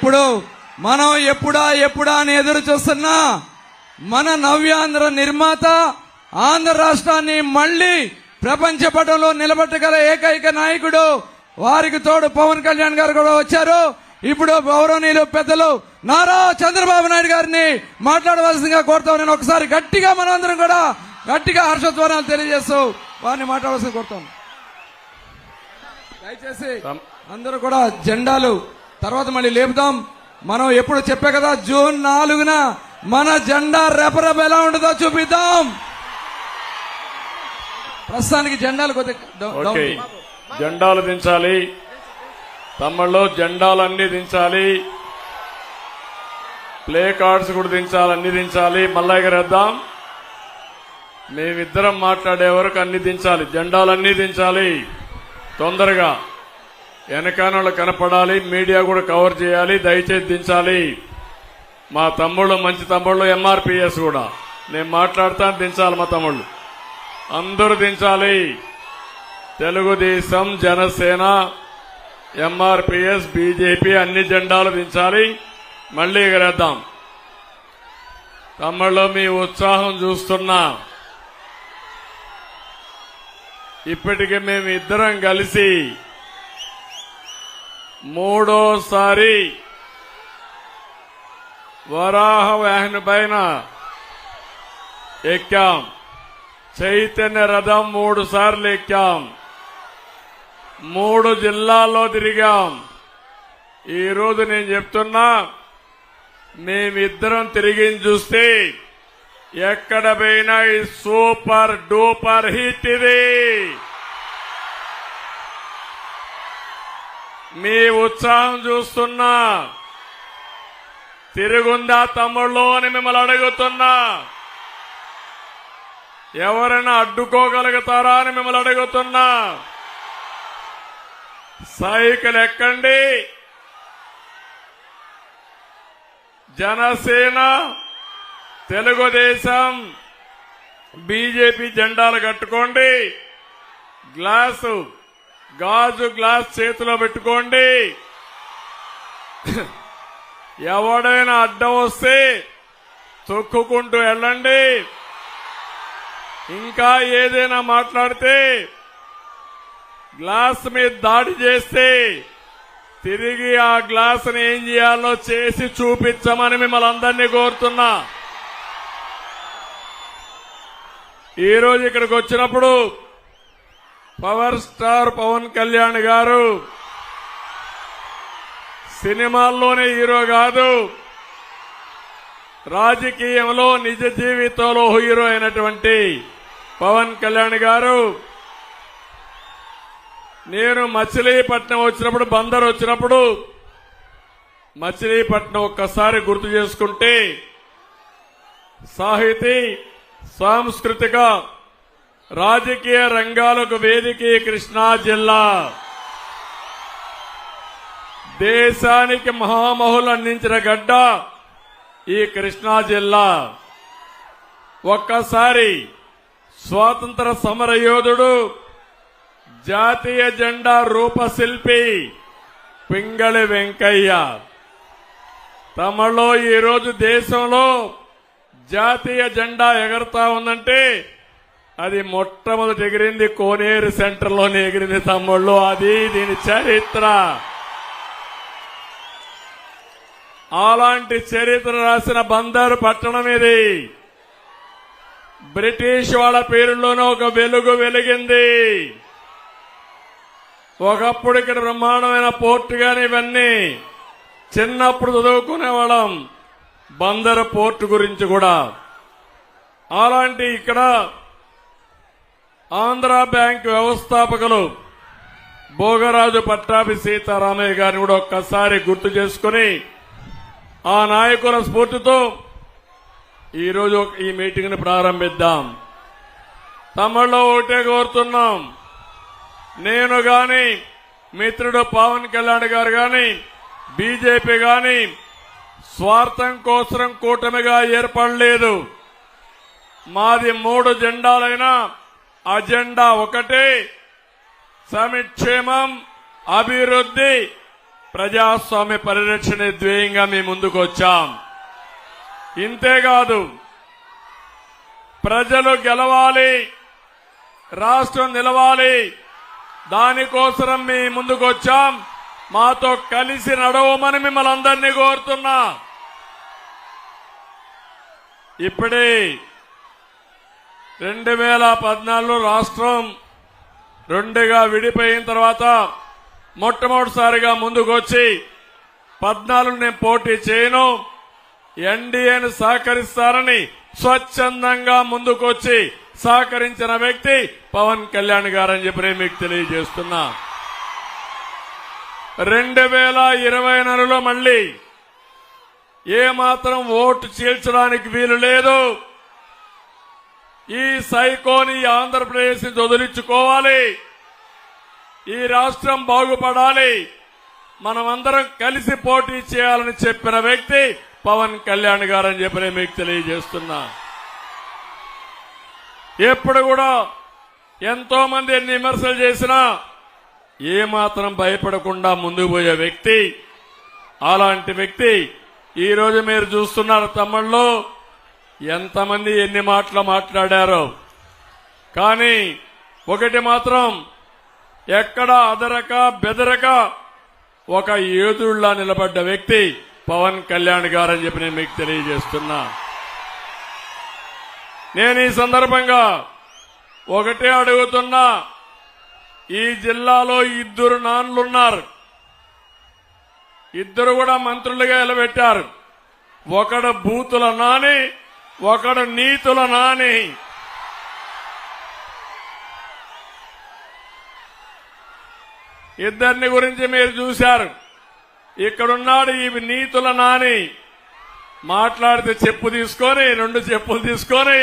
ఇప్పుడు మనం ఎప్పుడా అని ఎదురు చూస్తున్నా మన నవ్యాంధ్ర నిర్మాత ఆంధ్ర రాష్ట్రాన్ని మళ్లీ ప్రపంచ పటంలో నిలబెట్టగల ఏకైక నాయకుడు, వారికి తోడు పవన్ కళ్యాణ్ గారు కూడా వచ్చారు. ఇప్పుడు గౌరవనీయులు పెద్దలు నారా చంద్రబాబు నాయుడు గారిని మాట్లాడవలసిందిగా కోరుతాం. నేను ఒకసారి గట్టిగా మనందరం కూడా గట్టిగా హర్షధ్వానాలు తెలియజేస్తూ వారిని మాట్లాడవలసింది కోరుతాం. దయచేసి అందరూ కూడా జెండాలు తర్వాత మళ్ళీ లేపుదాం. మనం ఎప్పుడు చెప్పే కదా, జూన్ 4న మన జెండా రెపరెప ఎలా ఉంటుందో చూపిద్దాం. ప్రస్తుతానికి జెండాలు కొద్దిగా జెండాలు దించాలి, తమ్ముళ్ళు జెండాలన్నీ దించాలి, ప్లే కార్డ్స్ కూడా దించాలి, అన్ని దించాలి. మళ్ళా ఎగరేద్దాం. మేమిద్దరం మాట్లాడే వరకు అన్ని దించాలి, జెండాలన్నీ దించాలి. తొందరగా వెనకానోళ్ళు కనపడాలి, మీడియా కూడా కవర్ చేయాలి. దయచేసి దించాలి. మా తమ్ముళ్ళు మంచి తమ్ముళ్ళు, ఎంఆర్పీఎస్ కూడా నేను మాట్లాడతాను, దించాలి. మా తమ్ముళ్ళు అందరూ దించాలి. తెలుగుదేశం, జనసేన, ఎంఆర్పీఎస్, బీజేపీ అన్ని జెండాలు దించాలి. మళ్లీ ఎగరేద్దాం. తమ్ముళ్ళు మీ ఉత్సాహం చూస్తున్నా. ఇప్పటికే మేము ఇద్దరం కలిసి మూడోసారి వరాహ వాహన పైన ఎక్కాం. చైతన్య రథం 3 సార్లు ఎక్కాం. 3 జిల్లాల్లో తిరిగాం. ఈరోజు నేను చెప్తున్నా, మేమిద్దరం తిరిగి చూస్తే ఎక్కడ పోయినా ఈ సూపర్ డూపర్ హిట్ ఇది. మీ ఉత్సాహం చూస్తున్నా. తిరుగుందా తమ్ముళ్ళు అని మిమ్మల్ని అడుగుతున్నా. ఎవరైనా అడ్డుకోగలుగుతారా అని మిమ్మల్ని అడుగుతున్నా. సైకిల్ ఎక్కండి. జనసేన, తెలుగుదేశం, బీజేపీ జెండాలు కట్టుకోండి. గాజు గ్లాస్ చేతిలో పెట్టుకోండి. ఎవడైనా అడ్డం వస్తే తొక్కుకుంటూ వెళ్ళండి. ఇంకా ఏదైనా మాట్లాడితే, గ్లాస్ మీద దాడి చేస్తే తిరిగి ఆ గ్లాసుని ఏం చేయాలో చేసి చూపించమని మిమ్మల్ని అందరినీ కోరుతున్నా. ఈరోజు ఇక్కడికి వచ్చినప్పుడు పవర్ స్టార్ పవన్ కళ్యాణ్ గారు సినిమాల్లోనే హీరో కాదు, రాజకీయంలో నిజ జీవితంలో హీరో అయినటువంటి పవన్ కళ్యాణ్ గారు నేను మచిలీపట్నం వచ్చినప్పుడు, బందర్ వచ్చినప్పుడు మచిలీపట్నం ఒక్కసారి గుర్తు చేసుకుంటే సాహితీ, సాంస్కృతిక, రాజకీయ రంగాలకు వేదిక కృష్ణా జిల్లా. దేశానికి మహామహులు అందించిన గడ్డ ఈ కృష్ణా జిల్లా. ఒక్కసారి స్వాతంత్ర సమర యోధుడు, జాతీయ జెండా రూపశిల్పి పింగళి వెంకయ్య. తమలో ఈరోజు దేశంలో జాతీయ జెండా ఎగరుతా ఉందంటే అది మొట్టమొదటి ఎగిరింది కోనేరు సెంటర్లోనే ఎగిరింది తమ్ముళ్ళు. అది దీని చరిత్ర. అలాంటి చరిత్ర రాసిన బందరు పట్టణం ఇది. బ్రిటిష్ వాళ్ళ పేరులోనే ఒక వెలుగు వెలిగింది. ఒకప్పుడు ఇక్కడ బ్రహ్మాండమైన పోర్టు గాని ఇవన్నీ చిన్నప్పుడు చదువుకునేవాళ్ళం, బందరు పోర్టు గురించి కూడా. అలాంటి ఇక్కడ ఆంధ్ర బ్యాంక్ వ్యవస్థాపకులు భోగరాజు పట్టాభి సీతారామయ్య గారిని కూడా ఒక్కసారి గుర్తు చేసుకుని ఆ నాయకుల స్ఫూర్తితో ఈరోజు ఈ మీటింగ్ ని ప్రారంభిద్దాం. తమలో ఒకటే కోరుతున్నాం, నేను గాని, మిత్రుడు పవన్ కళ్యాణ్ గారు గాని, బీజేపీ గాని స్వార్థం కోసం కూటమిగా ఏర్పడలేదు. మాది 3 జెండాలైనా అజెండా ఒకటే, సంక్షేమం, అభివృద్ధి, ప్రజాస్వామ్య పరిరక్షణ ధ్యేయంగా మీ ముందుకు వచ్చాం. ఇంతేకాదు ప్రజలు గెలవాలి, రాష్ట్రం నిలవాలి, దానికోసం మీ ముందుకు వచ్చాం. మాతో కలిసి నడవమని మిమ్మల్ని అందరినీ కోరుతున్నా. ఇప్పుడే 2014లో రాష్ట్రం రెండుగా విడిపోయిన తర్వాత మొట్టమొదటిసారిగా ముందుకు వచ్చి 14 నేను పోటీ చేయను, ఎన్డీఏను సహకరిస్తారని స్వచ్ఛందంగా ముందుకొచ్చి సహకరించిన వ్యక్తి పవన్ కళ్యాణ్ గారని చెప్పి మీకు తెలియజేస్తున్నా. 2024లో మళ్లీ ఏమాత్రం ఓటు చీల్చడానికి వీలు లేదు. ఈ సైకోని ఆంధ్రప్రదేశ్ నుంచి వదిలించుకోవాలి, ఈ రాష్ట్రం బాగుపడాలి, మనమందరం కలిసి పోటీ చేయాలని చెప్పిన వ్యక్తి పవన్ కళ్యాణ్ గారని చెప్పి మీకు తెలియజేస్తున్నా. ఎప్పుడు కూడా ఎంతో మంది ఎన్ని విమర్శలు చేసినా ఏమాత్రం భయపడకుండా ముందుకు పోయే వ్యక్తి. అలాంటి వ్యక్తి ఈ రోజు మీరు చూస్తున్నారు. తమ్ముళ్ళు ఎంతమంది ఎన్ని మాటలు మాట్లాడారో, కానీ ఒకటి మాత్రం ఎక్కడ అదరక బెదరక ఒక యోధుడిలా నిలబడ్డ వ్యక్తి పవన్ కళ్యాణ్ గారని చెప్పి నేను మీకు తెలియజేస్తున్నా. నేను ఈ సందర్భంగా ఒకటే అడుగుతున్నా. ఈ జిల్లాలో 2 నాన్లున్నారు, 2 కూడా మంత్రులుగా నిలబెట్టారు. ఒకడు బూతుల నాని, ఒకడు నీతుల నాని. ఇద్దరిని గురించి మీరు చూశారు. ఇక్కడున్నాడు ఈ నీతుల నాని. మాట్లాడితే చెప్పు తీసుకొని 2 చెప్పులు తీసుకొని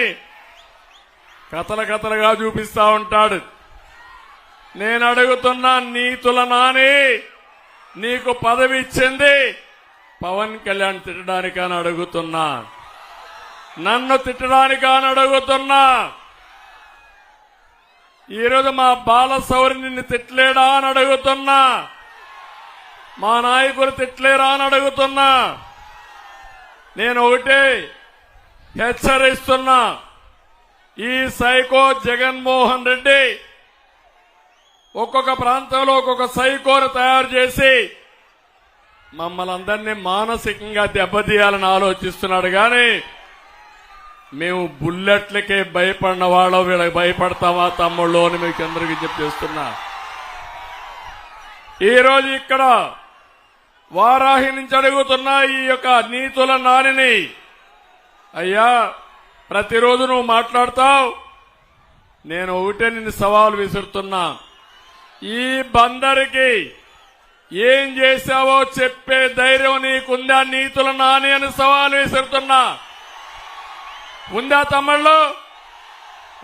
కథలుగా చూపిస్తా ఉంటాడు. నేను అడుగుతున్నా, నీతుల నాని నీకు పదవి ఇచ్చింది పవన్ కళ్యాణ్ తిట్టడానికని అడుగుతున్నా, నన్ను తిట్టడానికని అడుగుతున్నా. ఈరోజు మా బాలశౌరి నిన్ను తిట్టలేడా అని అడుగుతున్నా, మా నాయకులు తిట్టలేరా అని అడుగుతున్నా. నేను ఒకటే హెచ్చరిస్తున్నా, ఈ సైకో జగన్మోహన్ రెడ్డి ఒక్కొక్క ప్రాంతంలో ఒక్కొక్క సైకోను తయారు చేసి మమ్మల్ని అందరినీ మానసికంగా దెబ్బతీయాలని ఆలోచిస్తున్నాడు. కానీ మేము బుల్లెట్లకే భయపడిన వాళ్ళం వీళ్ళకి భయపడతామా తమ్ముళ్ళు అని మీకు అందరికీ చెప్తున్నా. ఈరోజు ఇక్కడ వారాహి నుంచి అడుగుతున్నా ఈ యొక్క నీతుల నానిని, అయ్యా ప్రతిరోజు నువ్వు మాట్లాడతావు, నేను ఒకటే నిన్ను సవాలు విసురుతున్నా. ఈ బందరికి ఏం చేశావో చెప్పే ధైర్యం నీకుందా నీతుల నాని అని సవాలు విసురుతున్నా. ఉందా తమ్ముళ్ళు?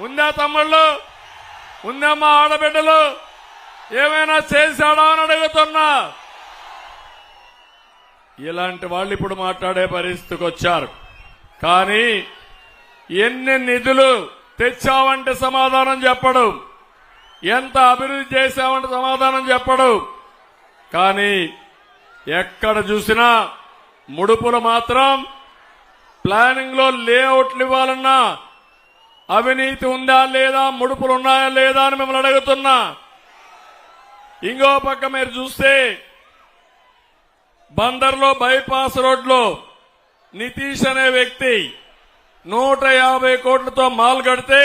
ఉందా తమ్ముళ్ళు? ఉందా మా ఆడబిడ్డలు? ఏమైనా చేశాడా అని అడుగుతున్నా. ఇలాంటి వాళ్ళు ఇప్పుడు మాట్లాడే పరిస్థితికి వచ్చారు. కానీ ఎన్ని నిధులు తెచ్చావంటే సమాధానం చెప్పడు, ఎంత అభివృద్ధి చేశామంటే సమాధానం చెప్పడు. కానీ ఎక్కడ చూసినా ముడుపులు మాత్రం ప్లానింగ్ లో లేఅవుట్లు ఇవ్వాలన్నా అవినీతి ఉందా లేదా, ముడుపులు ఉన్నాయా లేదా అని మిమ్మల్ని అడుగుతున్నా. ఇంకో పక్క మీరు చూస్తే బందర్లో బైపాస్ రోడ్లో నితీష్ అనే వ్యక్తి 150 కోట్లతో మాల్ కడితే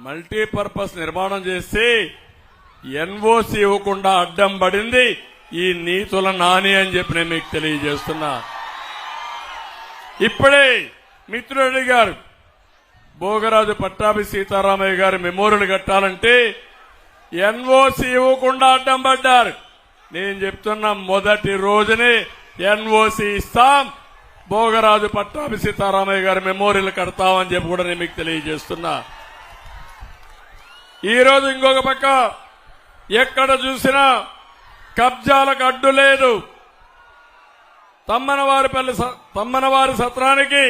మల్టీపర్పస్ నిర్మాణం చేసి ఎన్ఓసి ఇవ్వకుండా అడ్డం పడింది ఈ నీతుల నాని అని చెప్పి నేను మీకు తెలియజేస్తున్నా. ఇప్పుడే మిత్రుడు అడిగారు, భోగరాజు పట్టాభి సీతారామయ్య గారి మెమోరియల్ కట్టాలంటే ఎన్ఓసి ఇవ్వకుండా అడ్డం పడ్డారు. నేను చెప్తున్నా, మొదటి రోజునే ఎన్ఓసి ఇస్తాం, భోగరాజు పట్టాభి సీతారామయ్య గారి మెమోరియల్ కడతామని చెప్పి కూడా నేను మీకు తెలియజేస్తున్నా. ఈ రోజు ఇంకొక పక్క ఎక్కడ చూసినా కబ్జాలకు అడ్డు లేదు. తమ్మనవారి సత్రానికి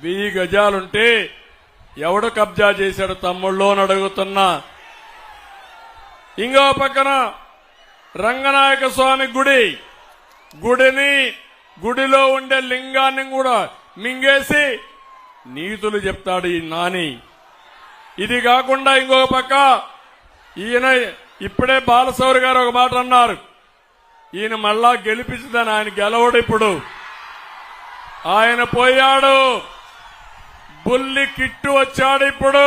1000 గజాలుంటే ఎవడు కబ్జా చేశాడు తమ్ముళ్ళు అని అడుగుతున్నా. ఇంకో పక్కన రంగనాయక స్వామి గుడిని గుడిలో ఉండే లింగాన్ని కూడా మింగేసి నీతులు చెప్తాడు ఈ నాని. ఇది కాకుండా ఇంకొక పక్క ఈయన ఇప్పుడే బాలశౌరి గారు ఒక మాట అన్నారు, ఈయన మళ్ళా గెలిపించదని. ఆయన గెలవడు, ఇప్పుడు ఆయన పోయాడు. బుల్లి కిట్టు వచ్చాడు ఇప్పుడు.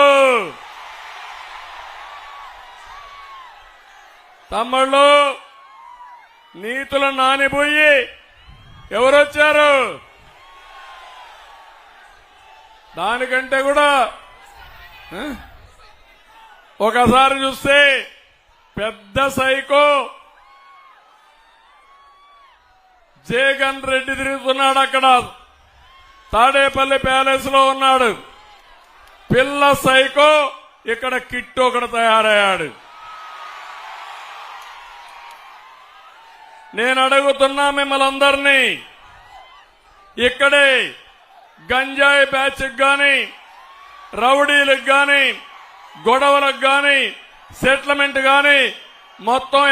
తమ్ముళ్ళు, నీతులు నానిపోయి ఎవరొచ్చారు? దానికంటే కూడా ఒకసారి చూస్తే పెద్ద సైకో జగన్ రెడ్డి తిరుగుతున్నాడు. అక్కడ తాడేపల్లి ప్యాలెస్ లో ఉన్నాడు. పిల్ల సైకో ఇక్కడ కిట్టు ఒకడు తయారయ్యాడు. నేను అడుగుతున్నా మిమ్మల్ని అందరినీ, ఇక్కడే గంజాయి బ్యాచ్కి గాని, రౌడీలకు గాని, గొడవలకు గాని, సెటిల్మెంట్ గాని మొత్తం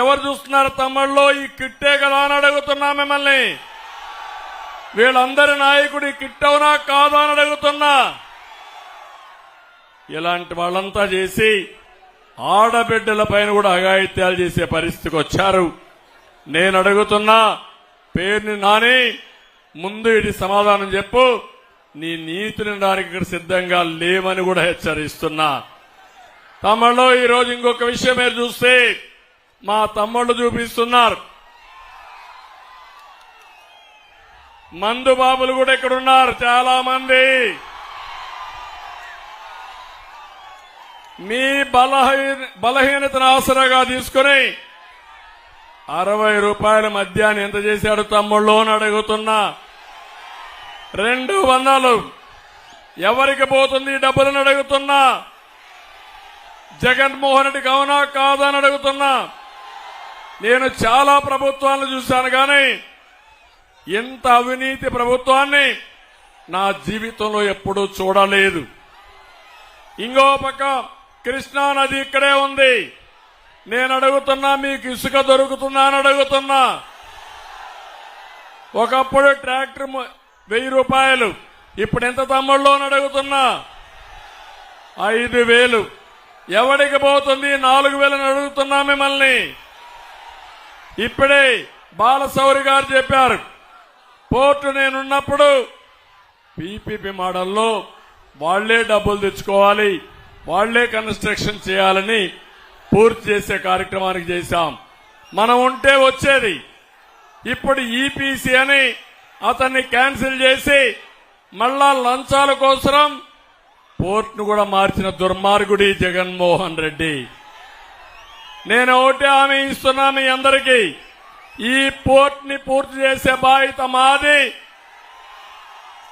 ఎవరు చూస్తున్నారు తమ్ముళ్ళు? ఈ కిట్టే కదా అని అడుగుతున్నా మిమ్మల్ని. వీళ్ళందరి నాయకుడి కిట్టవునా కాదా అని అడుగుతున్నా. ఇలాంటి వాళ్ళంతా చేసి ఆడబిడ్డల పైన కూడా అఘాయిత్యాలు చేసే పరిస్థితికి వచ్చారు. నేను అడుగుతున్నా, పేరుని నాని, ముందు ఇది సమాధానం చెప్పు. నీ నీతిని దానికి ఇక్కడ సిద్ధంగా లేవని కూడా హెచ్చరిస్తున్నా. తమ్ముళ్ళు, ఈరోజు ఇంకొక విషయం మీరు చూస్తే మా తమ్ముళ్ళు చూపిస్తున్నారు. మందు బాబులు కూడా ఇక్కడ ఉన్నారు చాలా మంది. మీ బలహీనతను ఆసరాగా తీసుకుని 60 రూపాయల మద్యాన్ని ఎంత చేశాడు తమ్ముళ్ళు అని అడుగుతున్నా. 200 ఎవరికి పోతుంది ఈ డబ్బులను అడుగుతున్నా. జగన్మోహన్ రెడ్డికి అవునా కాదా అని అడుగుతున్నా. నేను చాలా ప్రభుత్వాలను చూశాను కానీ ఇంత అవినీతి ప్రభుత్వాన్ని నా జీవితంలో ఎప్పుడూ చూడలేదు. ఇంకో పక్క కృష్ణా నది ఇక్కడే ఉంది. నేను అడుగుతున్నా, మీకు ఇసుక దొరుకుతుందా అని అడుగుతున్నా. ఒకప్పుడు ట్రాక్టర్ 1000 రూపాయలు, ఇప్పుడు ఎంత తమ్ముళ్ళు అని అడుగుతున్నా. 5000 ఎవరికి పోతుంది? 4000 అని అడుగుతున్నా మిమ్మల్ని. ఇప్పుడే బాలశౌరి గారు చెప్పారు, పోర్టు నేనున్నప్పుడు పీపీపీ మోడల్లో వాళ్లే డబ్బులు తెచ్చుకోవాలి, వాళ్లే కన్స్ట్రక్షన్ చేయాలని పూర్తి చేసే కార్యక్రమానికి చేశాం. మనం ఉంటే వచ్చేది. ఇప్పుడు ఈపీసీ అని అతన్ని క్యాన్సిల్ చేసి మళ్ళా లంచాల కోసం పోర్టును కూడా మార్చిన దుర్మార్గుడి జగన్మోహన్ రెడ్డి. నేను ఒకటే హామీ ఇస్తున్నా మీ అందరికీ, ఈ పోర్టుని పూర్తి చేసే బాధ్యత మాది,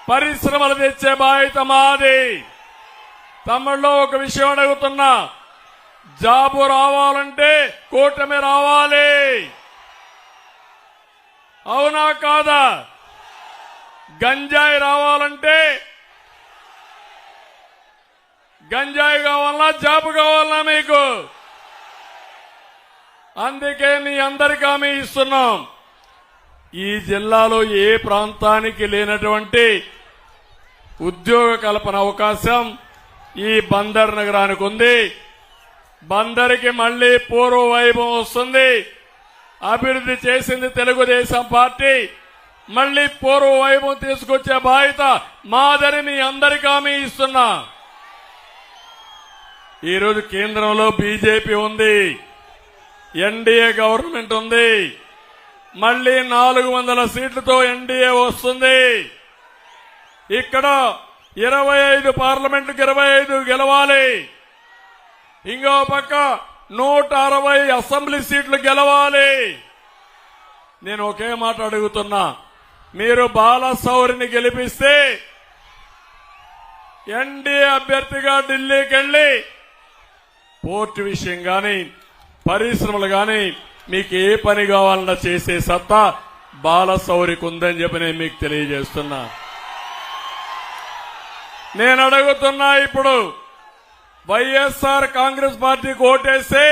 పరిశ్రమలు తెచ్చే బాధ్యత మాది. తమిళలో ఒక విషయం అడుగుతున్నా, జాబు రావాలంటే కూటమి రావాలి, అవునా కాదా? గంజాయి రావాలంటే గంజాయి కావాలన్నా జాబు కావాలన్నా మీకు? అందుకే మీ అందరికీ హామీ ఇస్తున్నాం. ఈ జిల్లాలో ఏ ప్రాంతానికి లేనటువంటి ఉద్యోగ కల్పన అవకాశం ఈ బందర్ నగరానికి ఉంది. బందరికి మళ్లీ పూర్వ వైభవం వస్తుంది. అభివృద్ధి చేసింది తెలుగుదేశం పార్టీ. మళ్లీ పూర్వ వైభవం తీసుకొచ్చే బాధ్యత మాదని మీ అందరికీ హామీ ఇస్తున్నా. ఈరోజు కేంద్రంలో బీజేపీ ఉంది, ఎన్డీఏ గవర్నమెంట్ ఉంది. మళ్లీ 400 సీట్లతో ఎన్డీఏ వస్తుంది. ఇక్కడ 25 పార్లమెంటుకు 25 గెలవాలి. ఇంకో పక్క 160 అసెంబ్లీ సీట్లు గెలవాలి. నేను ఒకే మాట అడుగుతున్నా, మీరు బాలశౌరిని గెలిపిస్తే ఎన్డీఏ అభ్యర్థిగా ఢిల్లీకి వెళ్లి పోర్టు విషయం గాని, పరిశ్రమలు గాని, మీకు ఏ పని కావాలన్నా చేసే సత్తా బాలశౌరికి ఉందని చెప్పి నేను మీకు తెలియజేస్తున్నా. నేను అడుగుతున్నా, ఇప్పుడు వైఎస్ఆర్ కాంగ్రెస్ పార్టీకి ఓటేస్తే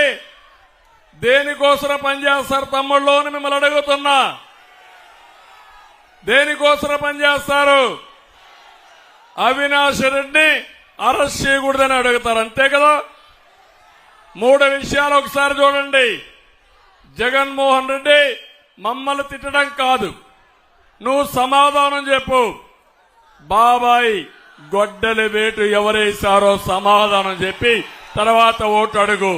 దేనికోసం పనిచేస్తారు తమ్ముళ్ళు అని మిమ్మల్ని అడుగుతున్నా. దేనికోసం పనిచేస్తారు? అవినాష్ రెడ్డి అరెస్ట్ చేయకూడదని అడుగుతారు, అంతే కదా. 3 విషయాలు ఒకసారి చూడండి. జగన్మోహన్ రెడ్డి మమ్మల్ని తిట్టడం కాదు, నువ్వు సమాధానం చెప్పు. బాబాయ్ గొడ్డలి వేటు ఎవరేశారో సమాధానం చెప్పి తర్వాత ఓటు అడుగు.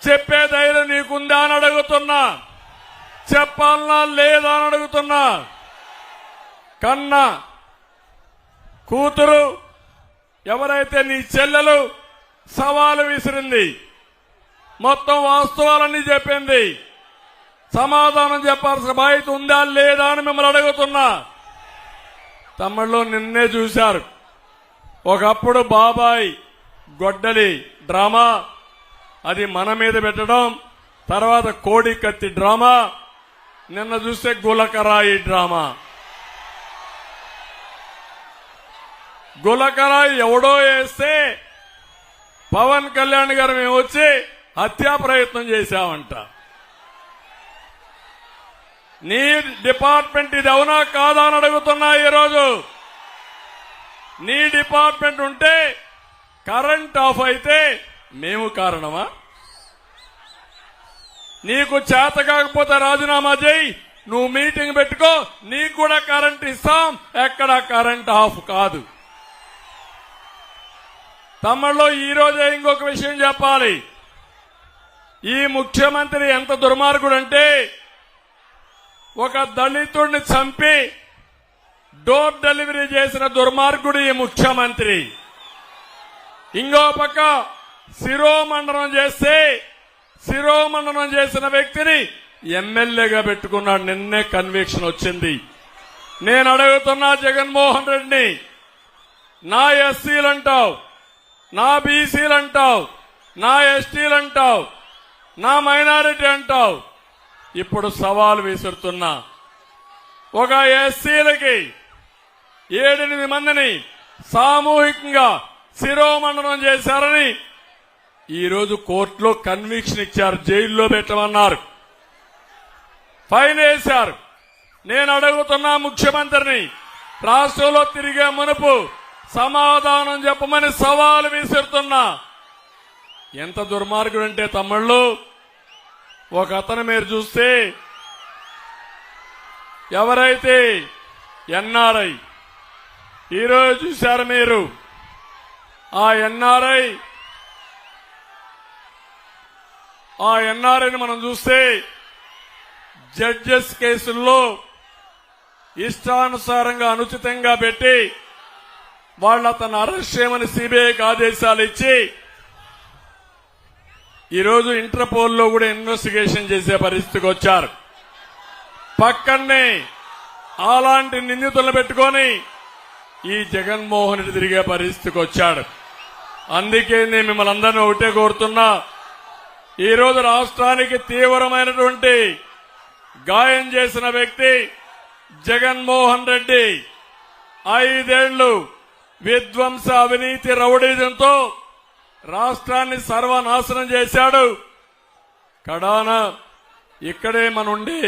చెప్పే ధైర్యం నీకుందా అని అడుగుతున్నా. చెప్పాలనా లేదా అని అడుగుతున్నా. కన్నా కూతురు ఎవరైతే నీ చెల్లెలు సవాలు విసిరింది, మొత్తం వాస్తవాలన్నీ చెప్పింది, సమాధానం చెప్పాల్సిన బాధ్యత ఉందా లేదా అని మిమ్మల్ని అడుగుతున్నా. తమిళలో నిన్నే చూశారు. ఒకప్పుడు బాబాయ్ గొడ్డలి డ్రామా, అది మన మీద పెట్టడం, తర్వాత కోడి కత్తి డ్రామా, నిన్న చూస్తే గులకరాయి డ్రామా. గులకరాయి ఎవడో వేస్తే పవన్ కళ్యాణ్ గారు మేము వచ్చి హత్యా ప్రయత్నం చేశామంట. నీ డిపార్ట్మెంట్ ఇది అవునా కాదా అని అడుగుతున్నా. ఈరోజు నీ డిపార్ట్మెంట్ ఉంటే కరెంట్ ఆఫ్ అయితే మేము కారణమా? నీకు చేత కాకపోతే రాజీనామా చేయి, నువ్వు మీటింగ్ పెట్టుకో, నీకు కూడా కరెంట్ ఇస్తాం, ఎక్కడ కరెంట్ ఆఫ్ కాదు. తమిళలో ఈ రోజే ఇంకొక విషయం చెప్పాలి. ఈ ముఖ్యమంత్రి ఎంత దుర్మార్గుడంటే, ఒక దళితుడిని చంపి డోర్ డెలివరీ చేసిన దుర్మార్గుడు ఈ ముఖ్యమంత్రి. ఇంకో పక్క శిరోమండనం చేసిన వ్యక్తిని ఎమ్మెల్యేగా పెట్టుకున్నాడు. నిన్నే కన్విక్షన్ వచ్చింది. నేను అడుగుతున్నా జగన్మోహన్ రెడ్డిని, నా ఎస్సీలంటావు, నా బీసీలంటావు, నా ఎస్టీలంటావు, నా మైనారిటీ అంటావు. ఇప్పుడు సవాల్ విసురుతున్నా. ఒక ఎస్సీలకి 7-8 మందిని సామూహికంగా శిరోమండనం చేశారని ఈరోజు కోర్టులో కన్విక్షన్ ఇచ్చారు, జైల్లో పెట్టమన్నారు, ఫైన్ వేశారు. నేను అడుగుతున్నా ముఖ్యమంత్రిని, రాష్ట్రంలో తిరిగే మునుపు సమాధానం చెప్పమని సవాల్ విసురుతున్నా. ఎంత దుర్మార్గుడంటే తమ్ముళ్ళు, ఒక అతను మీరు చూస్తే ఎవరైతే ఎన్ఆర్ఐ ఈరోజు చూశారు మీరు, ఆ ఎన్ఆర్ఐని మనం చూస్తే జడ్జెస్ కేసుల్లో ఇష్టానుసారంగా అనుచితంగా పెట్టి వాళ్ళు అతను అరెస్ట్ చేయమని సిబిఐకి ఆదేశాలు ఇచ్చి ఈరోజు ఇంటర్పోల్లో కూడా ఇన్వెస్టిగేషన్ చేసే పరిస్థితికి వచ్చారు. పక్కనే అలాంటి నిందితులను పెట్టుకొని ఈ జగన్మోహన్ రెడ్డి తిరిగే పరిస్థితికి వచ్చాడు. అందుకే నేను మిమ్మల్ని అందరినీ ఒకటే కోరుతున్నా, ఈరోజు రాష్ట్రానికి తీవ్రమైనటువంటి గాయం చేసిన వ్యక్తి జగన్మోహన్ రెడ్డి. 5 ఏళ్లు విధ్వంస అవినీతి రౌడీజంతో రాష్ట్రాన్ని సర్వనాశనం చేశాడు. కడాన ఇక్కడే మనుండి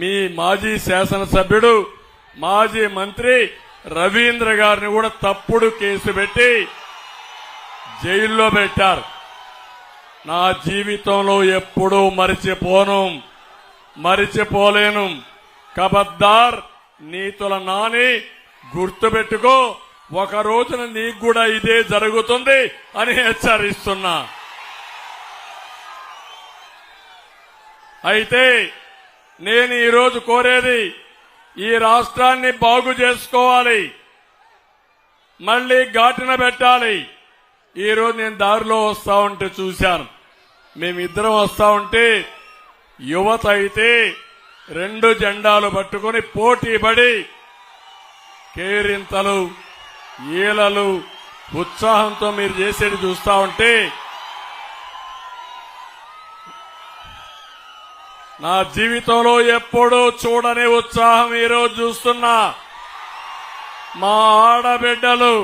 మీ మాజీ శాసనసభ్యుడు, మాజీ మంత్రి రవీంద్ర గారిని కూడా తప్పుడు కేసు పెట్టి జైల్లో పెట్టారు. నా జీవితంలో ఎప్పుడూ మరిచిపోలేను. కబద్దార్ నీతుల నాని, గుర్తుపెట్టుకో, ఒక రోజున నీకు కూడా ఇదే జరుగుతుంది అని హెచ్చరిస్తున్నా. అయితే నేను ఈరోజు కోరేది, ఈ రాష్ట్రాన్ని బాగు చేసుకోవాలి, మళ్లీ ఘాటున పెట్టాలి. ఈరోజు నేను దారిలో వస్తా ఉంటే చూశాను, మేమిద్దరం వస్తా ఉంటే యువత అయితే 2 జెండాలు పట్టుకుని పోటీ పడి కేరింతలు, ఈలలు, ఉత్సాహంతో మీరు చేసేది చూస్తా ఉంటే నా జీవితంలో ఎప్పుడూ చూడని ఉత్సాహం ఈరోజు చూస్తున్నా. మా ఆడబిడ్డలు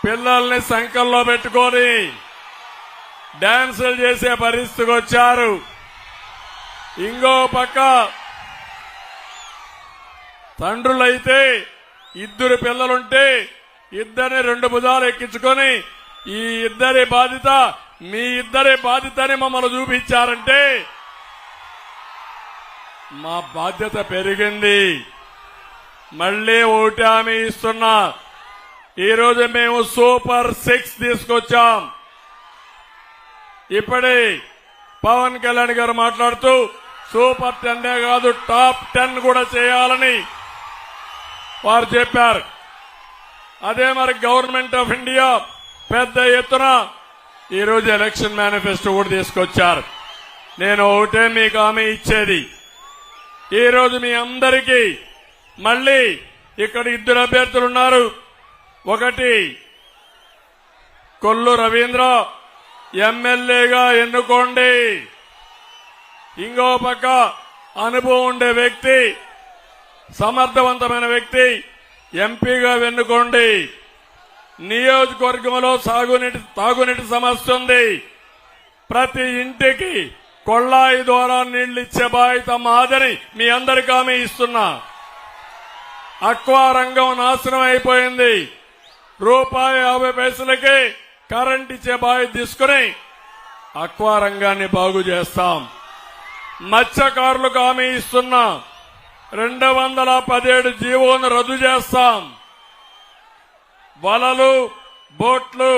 పిల్లల్ని సంకల్లో పెట్టుకొని డాన్సులు చేసే పరిస్థితికి వచ్చారు. ఇంకో పక్క తండ్రులైతే ఇద్దరు పిల్లలుంటే ఇద్దరిని 2 భుజాలు ఎక్కించుకొని ఈ ఇద్దరి బాధ్యత మీ ఇద్దరి బాధ్యతని మమ్మల్ని చూపించారంటే మా బాధ్యత పెరిగింది. మళ్లీ ఒకటి హామీ ఇస్తున్నా, ఈరోజు మేము సూపర్ 6 తీసుకొచ్చాం. ఇప్పుడే పవన్ కళ్యాణ్ గారు మాట్లాడుతూ సూపర్ 10 కాదు టాప్ 10 కూడా చేయాలని వారు చెప్పారు. అదే మరి గవర్నమెంట్ ఆఫ్ ఇండియా పెద్ద ఎత్తున ఈరోజు ఎలక్షన్ మేనిఫెస్టో కూడా తీసుకొచ్చారు. నేను ఒకటే మీకు హామీ ఇచ్చేది, ఈరోజు మీ అందరికీ మళ్లీ ఇక్కడ 2 అభ్యర్థులున్నారు. ఒకటి కొల్లు రవీంద్ర ఎమ్మెల్యేగా ఎన్నుకోండి. ఇంకో పక్క అనుభవం ఉండే వ్యక్తి, సమర్థవంతమైన వ్యక్తి ఎంపీగా ఎన్నుకోండి. నియోజకవర్గంలో తాగునీటి సమస్య ఉంది. ప్రతి ఇంటికి కొళ్ళాయి ద్వారా నీళ్లు ఇచ్చే బాధ్యత మాదని మీ అందరికీ హామీ ఇస్తున్నా. అక్వా రంగం నాశనం అయిపోయింది. ₹50 కరెంట్ ఇచ్చే బాధ్యత తీసుకుని అక్వా రంగాన్ని బాగు చేస్తాం. మత్స్యకారులకు హామీ ఇస్తున్నా, 217 జీవోను రద్దు చేస్తాం. వలలు, బోట్లు,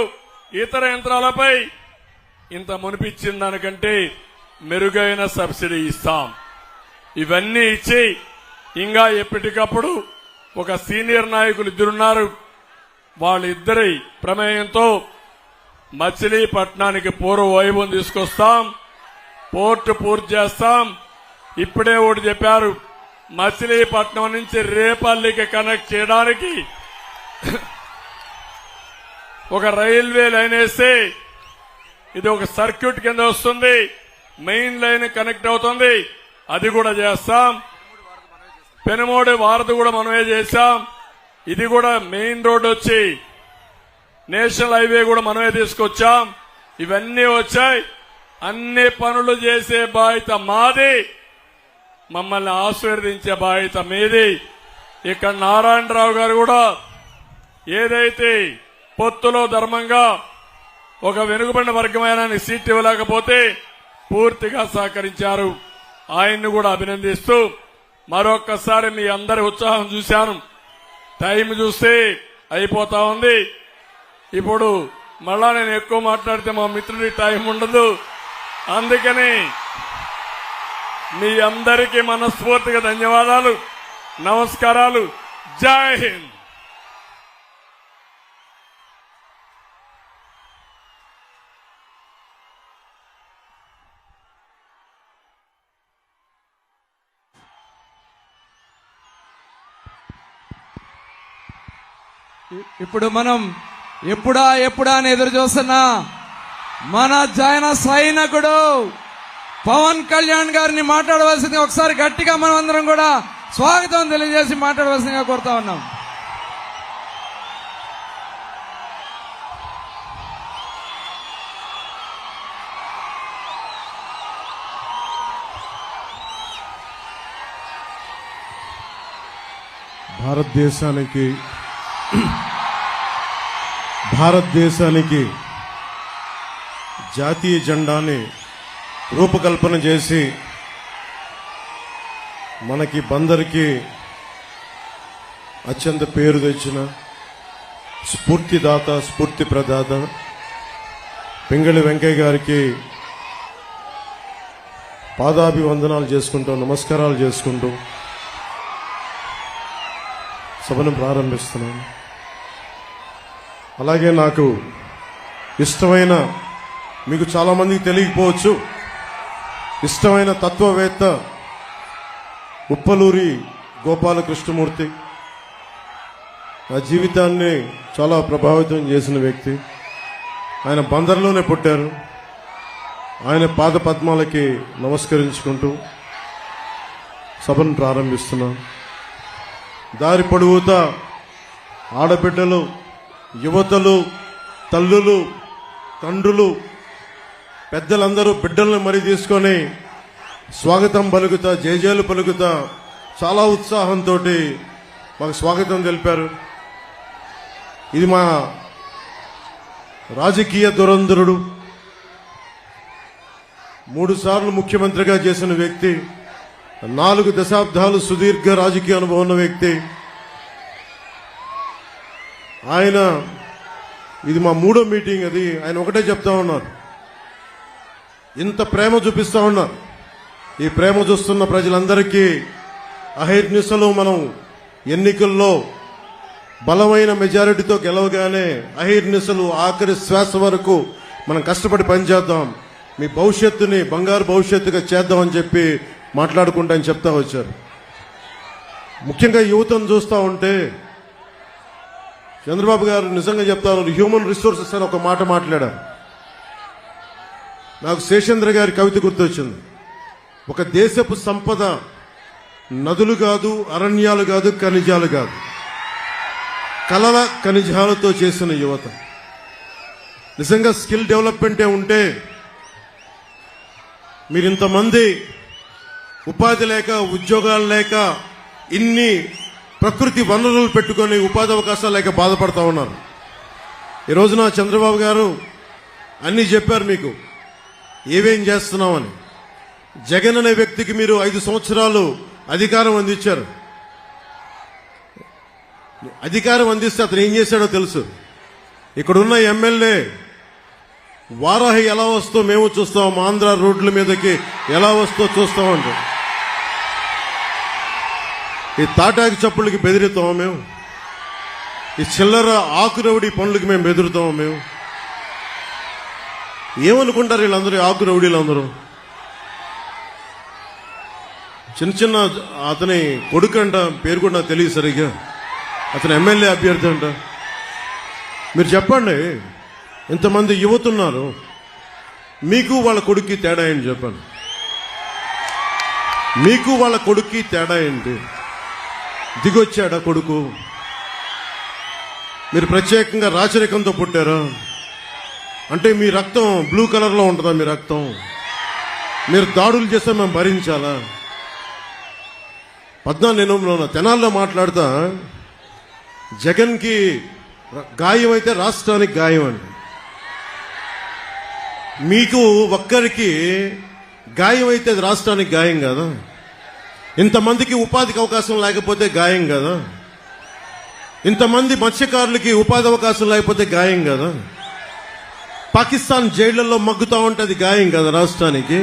ఇతర యంత్రాలపై ఇంత మునిపించిన దానికంటే మెరుగైన సబ్సిడీ ఇస్తాం. ఇవన్నీ ఇచ్చి ఇంకా ఎప్పటికప్పుడు ఒక సీనియర్ నాయకులు 2 ఉన్నారు. వాళ్ళిద్దరి ప్రమేయంతో మచిలీపట్నానికి పూర్వ వైభవం తీసుకొస్తాం. పోర్టు పూర్తి చేస్తాం. ఇప్పుడే ఒకటి చెప్పారు, మచిలీపట్నం నుంచి రేపల్లికి కనెక్ట్ చేయడానికి ఒక రైల్వే లైన్ వేస్తే ఇది ఒక సర్క్యూట్ కింద వస్తుంది. మెయిన్ లైన్ కనెక్ట్ అవుతుంది. అది కూడా చేస్తాం. పెనుమోడి వారధి కూడా మనమే చేశాం. ఇది కూడా మెయిన్ రోడ్ వచ్చి నేషనల్ హైవే కూడా మనమే తీసుకొచ్చాం. ఇవన్నీ వచ్చాయి. అన్ని పనులు చేసే బాధ్యత మాది, మమ్మల్ని ఆశీర్వదించే బాధ్యత మీది. ఇక్కడ నారాయణరావు గారు కూడా ఏదైతే పొత్తులో ధర్మంగా ఒక వెనుకబడిన వర్గమైన సీట్ ఇవ్వలేకపోతే పూర్తిగా సహకరించారు. ఆయన్ని కూడా అభినందిస్తూ మరొక్కసారి మీ అందరి ఉత్సాహం చూశాను. టైం చూస్తే అయిపోతా ఉంది. ఇప్పుడు మళ్ళా నేను ఎక్కువ మాట్లాడితే మా మిత్రుడి టైం ఉండదు. అందుకని మీ అందరికీ మనస్ఫూర్తిగా ధన్యవాదాలు, నమస్కారాలు. జై హింద్. ఇప్పుడు మనం ఎప్పుడా అని ఎదురు చూస్తున్నా మన జన సైనికుడు పవన్ కళ్యాణ్ గారిని మాట్లాడవలసింది ఒకసారి గట్టిగా మనం అందరం కూడా స్వాగతం తెలియజేసి మాట్లాడవలసిందిగా కోరుతా ఉన్నాం. భారతదేశానికి జాతీయ జెండాని రూపకల్పన చేసి మనకి బందరికి అత్యంత పేరు తెచ్చిన స్ఫూర్తిదాత, స్ఫూర్తి ప్రదాత పింగళి వెంకయ్య గారికి పాదాభివందనాలు చేసుకుంటూ, నమస్కారాలు చేసుకుంటూ సభను ప్రారంభిస్తున్నాను. అలాగే నాకు ఇష్టమైన, మీకు చాలా మందికి తెలియకపోవచ్చు, ఇష్టమైన తత్వవేత్త ఉప్పలూరి గోపాలకృష్ణమూర్తి నా జీవితాన్ని చాలా ప్రభావితం చేసిన వ్యక్తి. ఆయన బందర్లోనే పుట్టారు. ఆయన పాద పద్మాలకి నమస్కరించుకుంటూ సభను ప్రారంభిస్తున్నాం. దారి పొడవుతా ఆడబిడ్డలు, యువతలు, తల్లులు, తండ్రులు పెద్దలందరూ బిడ్డలను మరీ తీసుకొని స్వాగతం పలుకుతా, జయజయలు పలుకుతా చాలా ఉత్సాహంతో మాకు స్వాగతం తెలిపారు. ఇది మా రాజకీయ దురంధరుడు, 3 సార్లు ముఖ్యమంత్రిగా చేసిన వ్యక్తి, 4 దశాబ్దాలు సుదీర్ఘ రాజకీయ అనుభవం ఉన్న వ్యక్తి ఆయన. ఇది మా 3వ మీటింగ్. అది ఆయన ఒకటే చెప్తా ఉన్నారు, ఇంత ప్రేమ చూపిస్తా ఉన్నారు. ఈ ప్రేమ చూస్తున్న ప్రజలందరికీ అహర్నిశలు మనం ఎన్నికల్లో బలమైన మెజారిటీతో గెలవగానే అహర్నిశలు ఆఖరి శ్వాస వరకు మనం కష్టపడి పనిచేద్దాం, మీ భవిష్యత్తుని బంగారు భవిష్యత్తుగా చేద్దామని చెప్పి మాట్లాడుకుంటామని చెప్తా వచ్చారు. ముఖ్యంగా యువతను చూస్తూ ఉంటే చంద్రబాబు గారు నిజంగా చెప్తాను, హ్యూమన్ రిసోర్సెస్ అని ఒక మాట మాట్లాడారు. నాకు శేషేంద్ర గారి కవిత గుర్తొచ్చింది. ఒక దేశపు సంపద నదులు కాదు, అరణ్యాలు కాదు, ఖనిజాలు కాదు, కలల ఖనిజాలతో చేసిన యువత. నిజంగా స్కిల్ డెవలప్మెంటే ఉంటే మీరు ఇంతమంది ఉపాధి లేక, ఉద్యోగాలు లేక, ఇన్ని ప్రకృతి వనరులు పెట్టుకొని ఉపాధి అవకాశాలు లేక బాధపడతా ఉన్నారు. ఈ రోజున చంద్రబాబు గారు అన్నీ చెప్పారు మీకు ఏమేం చేస్తున్నామని. జగన్ అనే వ్యక్తికి మీరు 5 సంవత్సరాలు అధికారం అందించారు. అధికారం అందిస్తే అతను ఏం చేశాడో తెలుసు. ఇక్కడున్న ఎమ్మెల్యే వారాహి ఎలా వస్తో మేము చూస్తాం, ఆంధ్ర రోడ్ల మీదకి ఎలా వస్తో చూస్తామంటే ఈ తాటాకి చప్పుళ్ళకి బెదిరితామా మేము? ఈ చిల్లర ఆకురవుడి పనులకి మేము బెదురుతామా మేము? ఏమనుకుంటారు వీళ్ళందరూ, ఆకు రౌడీలందరూ? చిన్న చిన్న అతని కొడుకు అంట, పేరు కూడా నాకు తెలియదు సరిగ్గా, అతను ఎమ్మెల్యే అభ్యర్థి అంట. మీరు చెప్పండి, ఇంతమంది యువత ఉన్నారు, మీకు వాళ్ళ కొడుక్కి తేడా ఏంటి చెప్పండి? మీకు వాళ్ళ కొడుక్కి తేడా ఏంటి? దిగొచ్చాడా కొడుకు? మీరు ప్రత్యేకంగా రాచరికంతో పుట్టారా? అంటే మీ రక్తం బ్లూ కలర్లో ఉంటుందా? మీ రక్తం మీరు దాడులు చేస్తే మేము భరించాలా? 14 తెనాల్లో మాట్లాడుతా, జగన్కి గాయం అయితే రాష్ట్రానికి గాయం అండి. మీకు ఒక్కరికి గాయం అయితే అది రాష్ట్రానికి గాయం కదా? ఇంతమందికి ఉపాధికి అవకాశం లేకపోతే గాయం కదా? ఇంతమంది మత్స్యకారులకి ఉపాధి అవకాశం లేకపోతే గాయం కదా? పాకిస్తాన్ జైళ్లలో మగ్గుతా ఉంటే అది గాయం కదా రాష్ట్రానికి?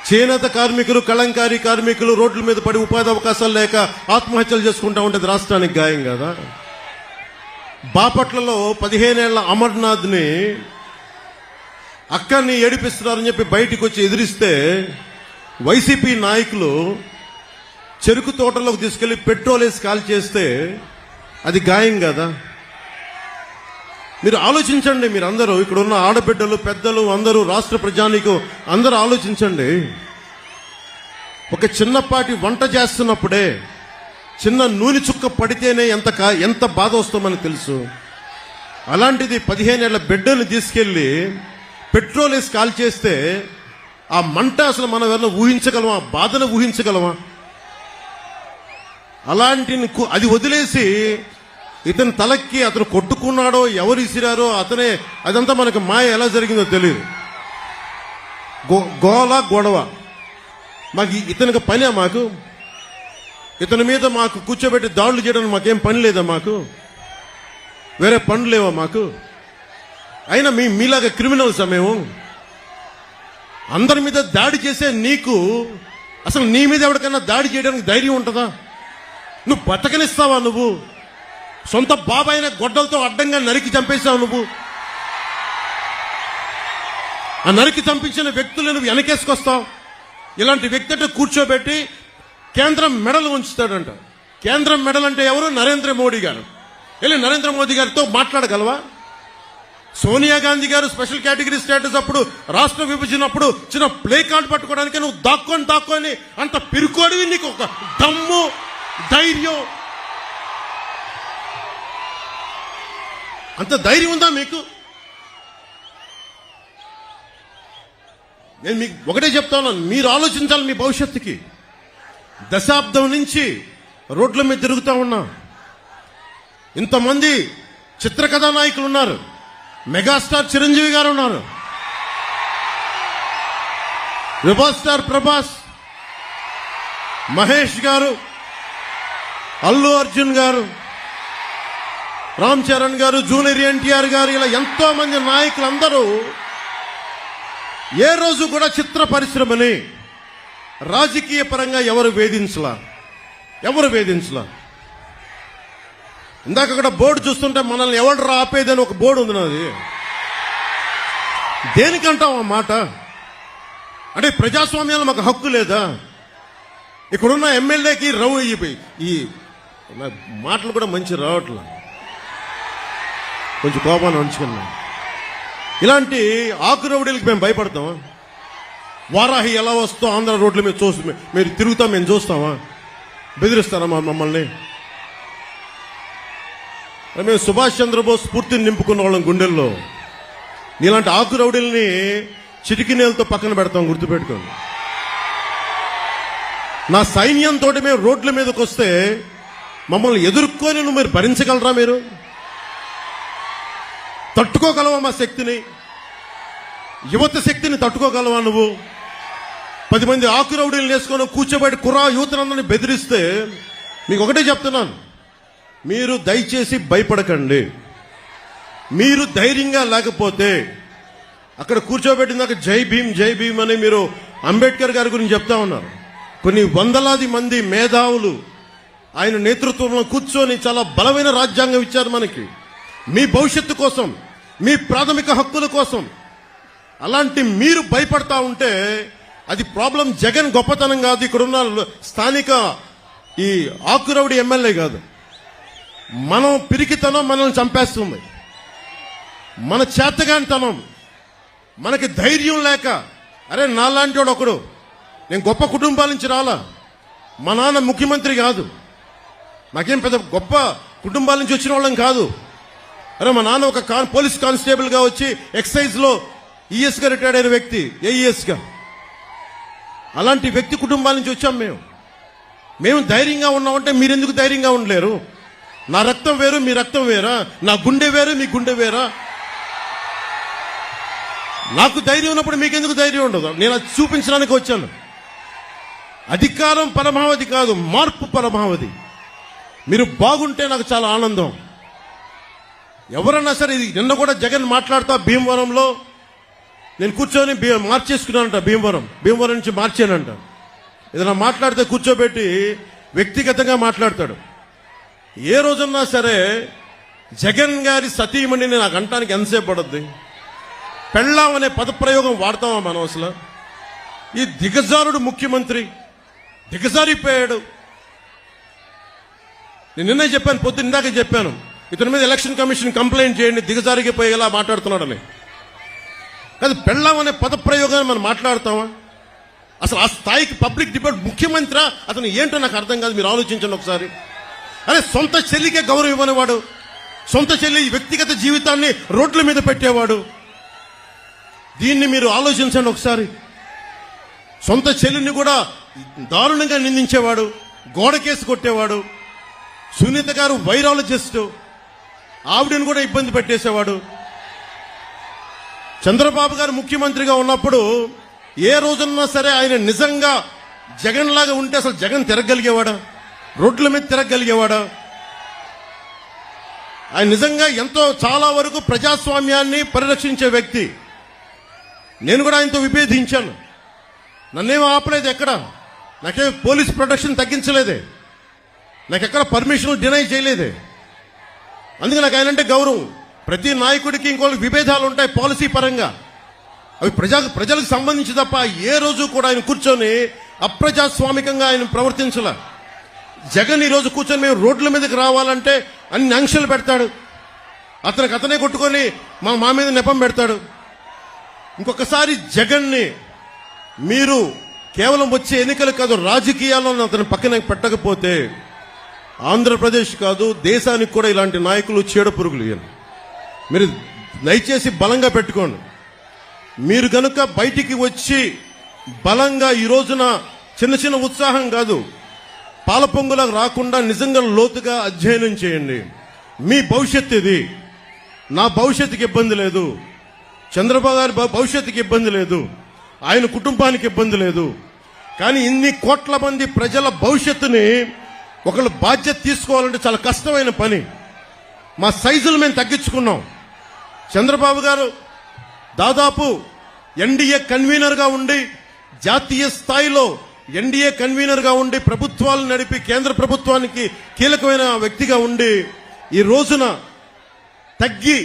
చేనేత కార్మికులు, కళంకారీ కార్మికులు రోడ్ల మీద పడి ఉపాధి అవకాశాలు లేక ఆత్మహత్యలు చేసుకుంటా ఉంటే అది రాష్ట్రానికి గాయం కదా? బాపట్లలో 15 ఏళ్ల అమర్నాథ్ని అక్కడిని ఏడిపిస్తున్నారని చెప్పి బయటికి వచ్చి ఎదిరిస్తే వైసీపీ నాయకులు చెరుకు తోటలోకి తీసుకెళ్లి పెట్రోల్ వేసి కాల్ చేస్తే అది గాయం కదా? మీరు ఆలోచించండి. మీరందరూ ఇక్కడ ఉన్న ఆడబిడ్డలు, పెద్దలు అందరూ, రాష్ట్ర ప్రజానీకం అందరూ ఆలోచించండి. ఒక చిన్నపాటి వంట చేస్తున్నప్పుడే చిన్న నూనె చుక్క పడితేనే ఎంత బాధ వస్తుందని తెలుసు. అలాంటిది 15 ఏళ్ల బిడ్డను తీసుకెళ్లి పెట్రోల్ వేసి కాల్ చేస్తే ఆ మంట అసలు మనం ఎవరైనా ఊహించగలమా? ఆ బాధను ఊహించగలమా? అలాంటి అది వదిలేసి ఇతని తలకి అతను కొట్టుకున్నాడో, ఎవరు ఇసిరారో అతనే, అదంతా మనకు మాయ ఎలా జరిగిందో తెలియదు. గోల గొడవ. మాకు ఇతనికి పనే? మాకు ఇతని మీద మాకు కూర్చోబెట్టి దాడులు చేయడానికి మాకేం పని లేదా? మాకు వేరే పనులు లేవా మాకు? అయినా మీలాగా క్రిమినల్స్ మేము? అందరి మీద దాడి చేసే నీకు అసలు నీ మీద ఎవరికైనా దాడి చేయడానికి ధైర్యం ఉంటుందా? నువ్వు బతకనిస్తావా? నువ్వు సొంత బాబాయిన గొడ్డలతో అడ్డంగా నరికి చంపేశావు. నువ్వు ఆ నరికి చంపించిన వ్యక్తులు నువ్వు వెనకేసుకొస్తావు. ఇలాంటి వ్యక్తి అంటే కూర్చోబెట్టి కేంద్రం మెడలు ఉంచుతాడంట. కేంద్రం మెడల్ అంటే ఎవరు? నరేంద్ర మోడీ గారు. వెళ్ళి నరేంద్ర మోదీ గారితో మాట్లాడగలవా? సోనియా గాంధీ గారు స్పెషల్ కేటగిరీ స్టేటస్ అప్పుడు, రాష్ట్ర విభజనప్పుడు చిన్న ప్లే కార్డు పట్టుకోవడానికి నువ్వు దాక్కొని అంత పిరుకోడివి. నీకు ఒక దమ్ము, ధైర్యం, అంత ధైర్యం ఉందా మీకు? నేను మీకు ఒకటే చెప్తాను, మీరు ఆలోచించాలి మీ భవిష్యత్తుకి. దశాబ్దం నుంచి రోడ్ల మీద తిరుగుతా ఉన్నా. ఇంతమంది చిత్రకథా నాయకులు ఉన్నారు. మెగాస్టార్ చిరంజీవి గారు ఉన్నారు, రెబల్ స్టార్ ప్రభాస్, మహేష్ గారు, అల్లు అర్జున్ గారు, రామ్ చరణ్ గారు, జూనియర్ ఎన్టీఆర్ గారు, ఇలా ఎంతో మంది నాయకులందరూ ఏ రోజు కూడా చిత్ర పరిశ్రమని రాజకీయ పరంగా ఎవరు వేధించలా. ఇందాక అక్కడ బోర్డు చూస్తుంటే మనల్ని ఎవరు ఆపేదని ఒక బోర్డు ఉంది నాది. దేనికంటాం ఆ మాట? అంటే ప్రజాస్వామ్యాలు మాకు హక్కు లేదా? ఇక్కడున్న ఎమ్మెల్యేకి ఈ మాటలు కూడా మంచి రావట్లా, కొంచెం కోపాన్ని ఉంచుకున్నా. ఇలాంటి ఆకురవుడీలకి మేము భయపడతామా? వారాహి ఎలా వస్తో ఆంధ్ర రోడ్ల మీద మీరు తిరుగుతాం, మేము చూస్తామా? బెదిరిస్తారా మమ్మల్ని? మేము సుభాష్ చంద్రబోస్ స్ఫూర్తిని నింపుకున్న వాళ్ళం గుండెల్లో. నీలాంటి ఆకురవుడీల్ని చిటికినేలతో పక్కన పెడతాం, గుర్తుపెట్టుకోండి. నా సైన్యంతో మేము రోడ్ల మీదకి వస్తే మమ్మల్ని ఎదుర్కొని మీరు భరించగలరా? మీరు తట్టుకోగలవా మా శక్తిని? యువత శక్తిని తట్టుకోగలవా నువ్వు? 10 మంది ఆకురవుడీలు వేసుకొని కూర్చోబెట్టి కుర్రా యువతనందరినీ బెదిరిస్తే మీకు ఒకటే చెప్తున్నాను, మీరు దయచేసి భయపడకండి. మీరు ధైర్యంగా లేకపోతే అక్కడ కూర్చోబెట్టిందాక జై భీమ్ అని మీరు అంబేద్కర్ గారి గురించి చెప్తా ఉన్నారు. కొన్ని వందలాది మంది మేధావులు ఆయన నేతృత్వంలో కూర్చొని చాలా బలమైన రాజ్యాంగం ఇచ్చారు మనకి, మీ భవిష్యత్తు కోసం, మీ ప్రాథమిక హక్కుల కోసం. అలాంటి మీరు భయపడతా ఉంటే అది ప్రాబ్లం జగన్ గొప్పతనం కాదు, ఇక్కడున్న స్థానిక ఈ ఆకురవుడి ఎమ్మెల్యే కాదు. మనం పిరికితనం మనల్ని చంపేస్తుంది, మన చేతగానితనం, మనకి ధైర్యం లేక. అరే నాలాంటి వాడు ఒకడు, నేను గొప్ప కుటుంబాల నుంచి రాలా, మా నాన్న ముఖ్యమంత్రి కాదు, నాకేం పెద్ద గొప్ప కుటుంబాల నుంచి వచ్చిన వాళ్ళం కాదు. అరే మా నాన్న ఒక పోలీస్ కానిస్టేబుల్ గా వచ్చి ఎక్సైజ్ లో ఈఎస్ గా రిటైర్డ్ అయిన వ్యక్తి, ఏఈఎస్ గా. అలాంటి వ్యక్తి కుటుంబాల నుంచి వచ్చాం మేము ధైర్యంగా ఉన్నామంటే మీరెందుకు ధైర్యంగా ఉండలేరు? నా రక్తం వేరు, మీ రక్తం వేరా? నా గుండె వేరు, మీ గుండె వేరా? నాకు ధైర్యం ఉన్నప్పుడు మీకెందుకు ధైర్యం ఉండదు? నేను అది చూపించడానికి వచ్చాను. అధికారం పరమావధి కాదు, మార్పు పరమావధి. మీరు బాగుంటే నాకు చాలా ఆనందం. ఎవరన్నా సరే, ఇది నిన్న కూడా జగన్ మాట్లాడుతా భీమవరంలో నేను కూర్చొని మార్చేసుకున్నానంట, భీమవరం నుంచి మార్చానంట. ఏదైనా మాట్లాడితే కూర్చోబెట్టి వ్యక్తిగతంగా మాట్లాడతాడు. ఏ రోజున్నా సరే జగన్ గారి సతీమణిని నాకు అంటానికి ఎంతసేపు పడుద్ది? పెళ్ళాం అనే పదప్రయోగం వాడతామా మనం అసలు? ఈ దిగజారుడు ముఖ్యమంత్రి దిగజారిపోయాడు. నేను నిన్నే చెప్పాను, పొద్దున్న ఇందాక చెప్పాను, ఇతని మీద ఎలక్షన్ కమిషన్ కంప్లైంట్ చేయండి, దిగజారిపోయేలా మాట్లాడుతున్నాడని. కాదు, పెళ్ళాం అనే పదప్రయోగాన్ని మనం మాట్లాడతామా? అసలు ఆ స్థాయికి పబ్లిక్ డిబేట్ ముఖ్యమంత్రి అతను ఏంటో నాకు అర్థం కాదు. మీరు ఆలోచించండి ఒకసారి. అరే సొంత చెల్లికే గౌరవం ఇవ్వనివాడు, సొంత చెల్లి వ్యక్తిగత జీవితాన్ని రోడ్ల మీద పెట్టేవాడు. దీన్ని మీరు ఆలోచించండి ఒకసారి. సొంత చెల్లిని కూడా దారుణంగా నిందించేవాడు, గోడకేసి కొట్టేవాడు. సునీత గారు వైరాలజిస్ట్, ఆవిడని కూడా ఇబ్బంది పెట్టేసేవాడు. చంద్రబాబు గారు ముఖ్యమంత్రిగా ఉన్నప్పుడు ఏ రోజున్నా సరే ఆయన నిజంగా జగన్ లాగా ఉంటే అసలు జగన్ తిరగలిగేవాడా? రోడ్ల మీద తిరగలిగేవాడా? ఆయన నిజంగా ఎంతో చాలా వరకు ప్రజాస్వామ్యాన్ని పరిరక్షించే వ్యక్తి. నేను కూడా ఆయనతో విభేదించాను, నన్నేం ఆపలేదు ఎక్కడ, నాకేం పోలీస్ ప్రొటెక్షన్ తగ్గించలేదే, నాకెక్కడ పర్మిషన్ డినై చేయలేదే. అందుకే నాకు ఆయనంటే గౌరవం. ప్రతి నాయకుడికి ఇంకోళ్ళకి విభేదాలు ఉంటాయి పాలసీ పరంగా, అవి ప్రజలకు సంబంధించి తప్ప ఏ రోజు కూడా ఆయన కూర్చొని అప్రజాస్వామికంగా ఆయన ప్రవర్తించలే. జగన్ ఈ రోజు కూర్చొని మేము రోడ్ల మీదకి రావాలంటే అన్ని ఆంక్షలు పెడతాడు, అతనే కొట్టుకొని మా మీద నెపం పెడతాడు. ఇంకొకసారి జగన్ని మీరు కేవలం వచ్చే ఎన్నికలు కాదు, రాజకీయాల్లో అతని పక్కన పెట్టకపోతే ఆంధ్రప్రదేశ్ కాదు దేశానికి కూడా ఇలాంటి నాయకులు చీడ పురుగులు. మీరు దయచేసి బలంగా పెట్టుకోండి. మీరు గనుక బయటికి వచ్చి బలంగా ఈ రోజున చిన్న చిన్న ఉత్సాహం కాదు, పాలపొంగులకు రాకుండా నిజంగా లోతుగా అధ్యయనం చేయండి. మీ భవిష్యత్తు ఇది. నా భవిష్యత్తుకి ఇబ్బంది లేదు, చంద్రబాబు గారి భవిష్యత్తుకి ఇబ్బంది లేదు, ఆయన కుటుంబానికి ఇబ్బంది లేదు. కానీ ఇన్ని కోట్ల మంది ప్రజల భవిష్యత్తుని ఒకళ్ళు బాధ్యత తీసుకోవాలంటే చాలా కష్టమైన పని. మా సైజులు మేము తగ్గించుకున్నాం. చంద్రబాబు గారు దాదాపు ఎన్డీఏ కన్వీనర్గా ఉండి, జాతీయ స్థాయిలో ఎన్డీఏ కన్వీనర్గా ఉండి ప్రభుత్వాలు నడిపి కేంద్ర ప్రభుత్వానికి కీలకమైన వ్యక్తిగా ఉండి ఈ రోజున తగ్గి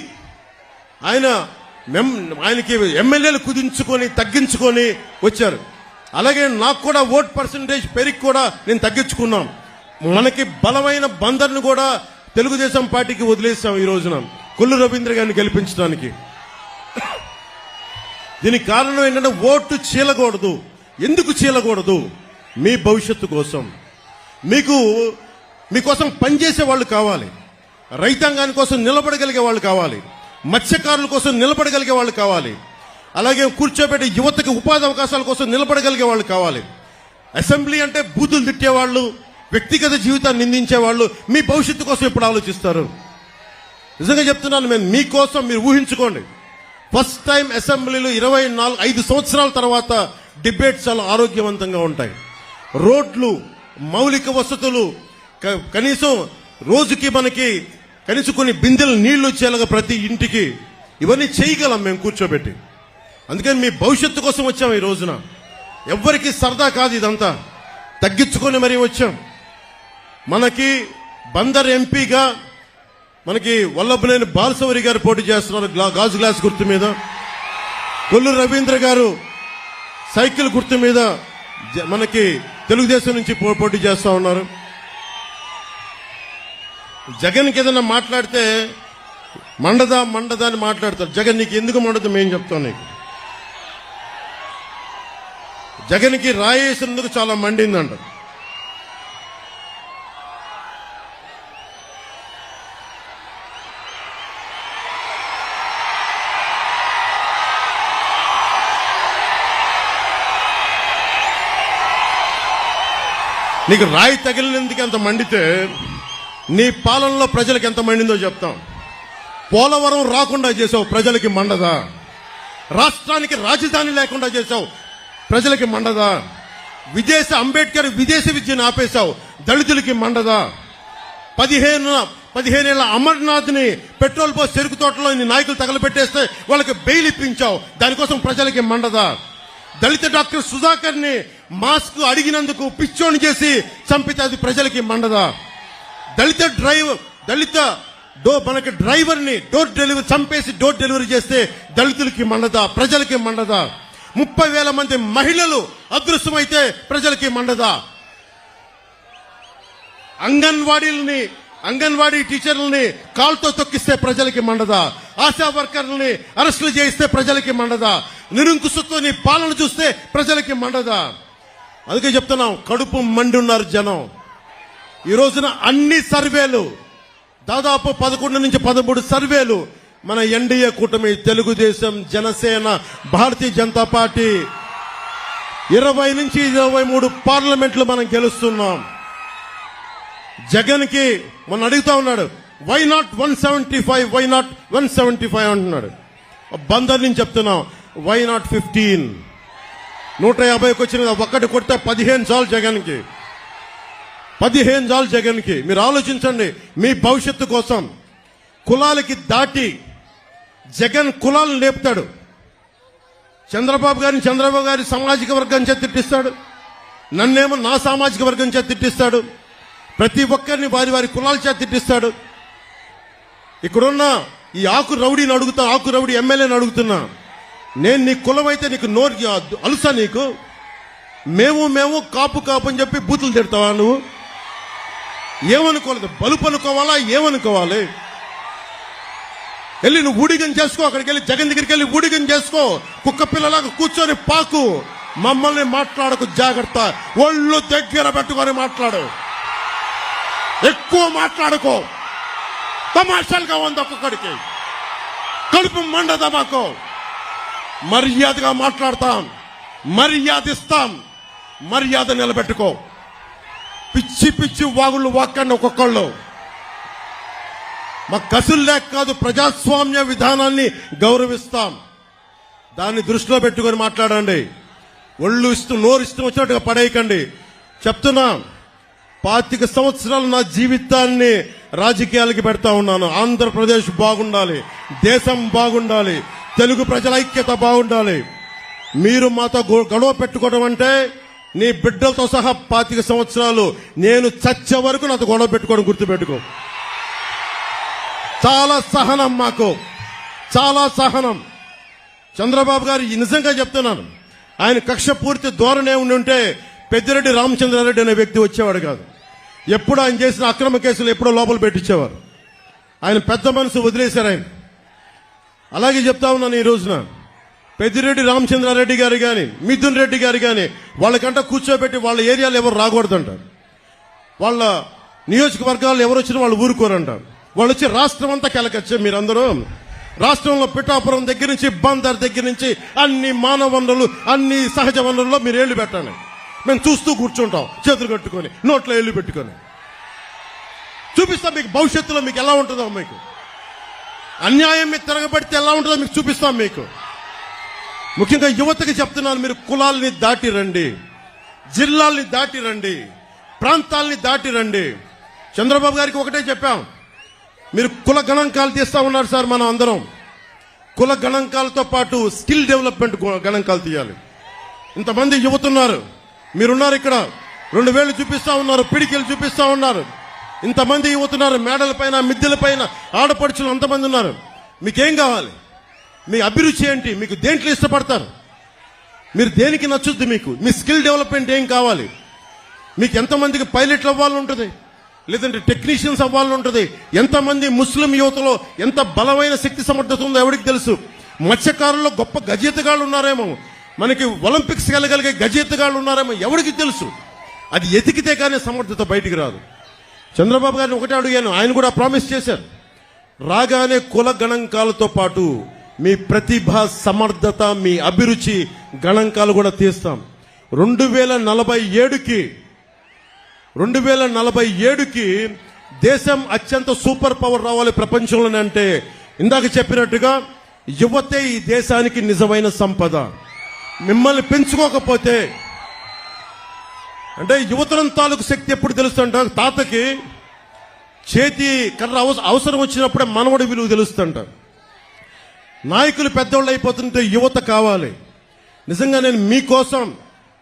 ఆయనకి ఎమ్మెల్యేలు కుదించుకొని తగ్గించుకొని వచ్చారు. అలాగే నాకు కూడా ఓట్ పర్సంటేజ్ పెరిగి కూడా నేను తగ్గించుకున్నాం. మనకి బలమైన బందర్ను కూడా తెలుగుదేశం పార్టీకి వదిలేసాం. ఈ రోజున కొల్లు రవీంద్ర గారిని గెలిపించడానికి దీనికి కారణం ఏంటంటే ఓటు చీలకూడదు. ఎందుకు చీలకూడదు? మీ భవిష్యత్తు కోసం, మీకోసం పనిచేసే వాళ్ళు కావాలి, రైతాంగాని కోసం నిలబడగలిగే వాళ్ళు కావాలి, మత్స్యకారుల కోసం నిలబడగలిగే వాళ్ళు కావాలి, అలాగే కూర్చోబెట్టే యువతకి ఉపాధి అవకాశాల కోసం నిలబడగలిగే వాళ్ళు కావాలి. అసెంబ్లీ అంటే బూతులు తిట్టేవాళ్ళు, వ్యక్తిగత జీవితాన్ని నిందించేవాళ్ళు మీ భవిష్యత్తు కోసం ఎప్పుడు ఆలోచిస్తారు? నిజంగా చెప్తున్నాను, నేను మీకోసం మీరు ఊహించుకోండి. ఫస్ట్ టైం అసెంబ్లీలో 5 సంవత్సరాల తర్వాత డిబేట్స్ చాలా ఆరోగ్యవంతంగా ఉంటాయి. రోడ్లు, మౌలిక వసతులు, కనీసం రోజుకి మనకి కనీసం కొన్ని బిందెలు నీళ్లు వచ్చేలాగా ప్రతి ఇంటికి ఇవన్నీ చేయగలం మేము కూర్చోబెట్టి. అందుకని మీ భవిష్యత్తు కోసం వచ్చాం. ఈ రోజున ఎవ్వరికి సరదా కాదు, ఇదంతా తగ్గించుకొని మరీ వచ్చాం. మనకి బందర్ ఎంపీగా మనకి వల్లభనేని బాలశౌరి గారు పోటీ చేస్తున్నారు గాజు గ్లాస్ గుర్తు మీద. కొల్లు రవీంద్ర గారు సైకిల్ గుర్తు మీద మనకి తెలుగుదేశం నుంచి పోటీ చేస్తా ఉన్నారు. జగన్కి ఏదైనా మాట్లాడితే మండదా అని మాట్లాడతారు. జగన్ నీకు ఎందుకు మండదు మేము చెప్తాం నీకు. జగన్కి రాయేసినందుకు చాలా మండిందంట. నీకు రాయి తగిలినందుకు ఎంత మండితే నీ పాలనలో ప్రజలకు ఎంత మండిందో చెప్తాం. పోలవరం రాకుండా చేసావు, ప్రజలకి మండదా? రాష్ట్రానికి రాజధాని లేకుండా చేసావు, ప్రజలకి మండదా? అంబేద్కర్ విదేశీ విద్యను ఆపేశావు, దళితులకి మండదా? 15 ఏళ్ల అమర్నాథ్ని పెట్రోల్ పోసి చెరుకు తోటలో నీ నాయకులు తగలబెట్టేస్తే వాళ్ళకి బెయిల్ ఇప్పించావు, దానికోసం ప్రజలకి మండదా? దళిత డాక్టర్ సుధాకర్ ని మాస్క్ అడిగినందుకు పిచ్చోని చేసి చంపితే అది ప్రజలకి మండదా? మనకి డ్రైవర్ ని చంపేసి డోర్ డెలివరీ చేస్తే దళితులకి మండదా? ప్రజలకి మండదా? 30,000 మంది మహిళలు అదృశ్యమైతే ప్రజలకి మండదా? అంగన్వాడీ టీచర్లని కాల్తో తొక్కిస్తే ప్రజలకి మండదా? ఆశా వర్కర్లని అరెస్టులు చేయిస్తే ప్రజలకి మండదా? నిరంకుశతో నీ పాలన చూస్తే ప్రజలకి మండదా? అందుకే చెప్తున్నాం, కడుపు మండి ఉన్నారు జనం. ఈ రోజున అన్ని సర్వేలు దాదాపు 11 నుంచి 13 సర్వేలు మన ఎన్డీఏ కూటమి తెలుగుదేశం, జనసేన, భారతీయ జనతా పార్టీ 20 నుంచి 23 పార్లమెంట్లు మనం గెలుస్తున్నాం. జగన్ కి మొన్న అడుగుతా ఉన్నాడు, వై నాట్ 175, వై నాట్ 175 అంటున్నాడు. బందర్ నుంచి చెప్తున్నాం, వై నాట్ 15? 150కి వచ్చిన ఒక్కటి కొడితే 15 చాలు జగన్ కి, 15 చాలు జగన్ కి. మీరు ఆలోచించండి, మీ భవిష్యత్తు కోసం. కులాలకి దాటి జగన్ కులాలను లేపుతాడు. చంద్రబాబు గారి సామాజిక వర్గం చేత తిట్టిస్తాడు, నన్నేమో నా సామాజిక వర్గం చేత తిట్టిస్తాడు, ప్రతి ఒక్కరిని వారి కులాల చేత తిట్టిస్తాడు. ఇక్కడున్న ఈ ఆకు రౌడీ ఎమ్మెల్యేని అడుగుతున్నా, నేను నీ కులం అయితే నీకు నోరు అలుసా? నీకు మేము కాపు అని చెప్పి బూతులు తిడతావా? నువ్వు ఏమనుకోలేదు, బలుపు అనుకోవాలా? ఏమనుకోవాలి? వెళ్ళి నువ్వు ఊడిగం చేసుకో, అక్కడికి వెళ్ళి జగన్ దగ్గరికి వెళ్ళి ఊడిగం చేసుకో, కుక్క పిల్లలాగా కూర్చొని పాకు. మమ్మల్ని మాట్లాడకు, జాగ్రత్త. ఒళ్ళు దగ్గర పెట్టుకొని మాట్లాడు, ఎక్కువ మాట్లాడుకో. తమాషాలుగా ఉంది ఒక్కొక్కడికి, కడుపు మండదా మాకు? మర్యాదగా మాట్లాడతాం, మర్యాద ఇస్తాం, మర్యాద నిలబెట్టుకో. పిచ్చి పిచ్చి వాగుళ్ళు వాక్కండి ఒక్కొక్కళ్ళు. మా కసులు లేక కాదు, ప్రజాస్వామ్య విధానాన్ని గౌరవిస్తాం. దాన్ని దృష్టిలో పెట్టుకొని మాట్లాడండి. ఒళ్ళు ఇస్తూ నోరు ఇష్టం వచ్చినట్టుగా పడేయకండి. చెప్తున్నా, 25 సంవత్సరాలు నా జీవితాన్ని రాజకీయాలకి పెడతా ఉన్నాను. ఆంధ్రప్రదేశ్ బాగుండాలి, దేశం బాగుండాలి, తెలుగు ప్రజల ఐక్యత బాగుండాలి. మీరు మాతో గొడవ పెట్టుకోవడం అంటే నీ బిడ్డలతో సహా 25 సంవత్సరాలు నేను చచ్చే వరకు నాతో గొడవ పెట్టుకోవడం గుర్తుపెట్టుకో. చాలా సహనం మాకు, చాలా సహనం. చంద్రబాబు గారు నిజంగా చెప్తున్నాను, ఆయన కక్ష పూర్తి ధోరణి ఉంటే పెద్దిరెడ్డి రామచంద్రారెడ్డి అనే వ్యక్తి వచ్చేవాడు కాదు. ఎప్పుడు ఆయన చేసిన అక్రమ కేసులు ఎప్పుడో లోపల పెట్టించేవారు. ఆయన పెద్ద మనసు వదిలేశారు ఆయన. అలాగే చెప్తా ఉన్నాను, ఈ రోజున పెద్దిరెడ్డి రామచంద్రారెడ్డి గారు కానీ, మిథున్ రెడ్డి గారు కానీ వాళ్ళకంట కూర్చోబెట్టి వాళ్ళ ఏరియాలో ఎవరు రాకూడదంటారు. వాళ్ళ నియోజకవర్గాలు ఎవరు వచ్చినా వాళ్ళు ఊరుకోరంటారు. వాళ్ళు వచ్చి రాష్ట్రం అంతా కెలకొచ్చే మీరందరూ రాష్ట్రంలో పిఠాపురం దగ్గర నుంచి బందర్ దగ్గర నుంచి అన్ని మానవ వనరులు, అన్ని సహజ వనరుల్లో మీరు ఏళ్లు పెట్టండి. మేము చూస్తూ కూర్చుంటాం, చేతులు కట్టుకొని, నోట్లో ఏళ్లు పెట్టుకొని. చూపిస్తాం మీకు భవిష్యత్తులో మీకు ఎలా ఉంటుందో, మీకు అన్యాయం మీద తిరగబడితే ఎలా ఉంటుందో మీకు చూపిస్తాం. మీకు ముఖ్యంగా యువతకి చెప్తున్నాను, మీరు కులాల్ని దాటి రండి, జిల్లాల్ని దాటి రండి, ప్రాంతాల్ని దాటి రండి. చంద్రబాబు గారికి ఒకటే చెప్పాం, మీరు కుల గణాంకాలు తీస్తా ఉన్నారు సార్. మనం అందరం కుల గణాంకాలతో పాటు స్కిల్ డెవలప్మెంట్ గణాంకాలు తీయాలి. ఇంతమంది యువతున్నారు, మీరున్నారు ఇక్కడ, 2 వేలు చూపిస్తా ఉన్నారు, పిడికిలు చూపిస్తా ఉన్నారు. ఇంతమంది యువతున్నారు, మేడల పైన, మిద్దెల పైన ఆడపడుచులు అంతమంది ఉన్నారు. మీకేం కావాలి? మీ అభిరుచి ఏంటి? మీకు దేంట్లో ఇష్టపడతారు? మీరు దేనికి నచ్చుద్ది? మీకు మీ స్కిల్ డెవలప్మెంట్ ఏం కావాలి? మీకు ఎంతమందికి పైలట్లు అవ్వాలని ఉంటుంది, లేదంటే టెక్నీషియన్స్ అవ్వాలని ఉంటుంది. ఎంతమంది ముస్లిం యువతలో ఎంత బలమైన శక్తి సమర్థత ఉందో ఎవరికి తెలుసు. మత్స్యకారుల్లో గొప్ప గజేతగాళ్ళు ఉన్నారేమో, మనకి ఒలింపిక్స్ వెళ్ళగలిగే గజేతగాళ్ళు ఉన్నారేమో, ఎవరికి తెలుసు. అది ఎతికితే కానీ సమర్థత బయటికి రాదు. చంద్రబాబు గారిని ఒకటే అడిగాను, ఆయన కూడా ప్రామిస్ చేశారు, రాగానే కుల గణాంకాలతో పాటు మీ ప్రతిభ, సమర్థత, మీ అభిరుచి గణాంకాలు కూడా తీస్తాం. 2047కి దేశం అత్యంత సూపర్ పవర్ రావాలి ప్రపంచంలోనే. అంటే ఇందాక చెప్పినట్టుగా యువతే ఈ దేశానికి నిజమైన సంపద. మిమ్మల్ని పెంచుకోకపోతే, అంటే యువతరం తాలూకు శక్తి ఎప్పుడు తెలుస్తుంట, తాతకి చేతి కర్ర అవసరం వచ్చినప్పుడే మనవడి విలువ తెలుస్తుంట. నాయకులు పెద్దోళ్ళు అయిపోతుంటే యువత కావాలి. నిజంగా నేను మీకోసం,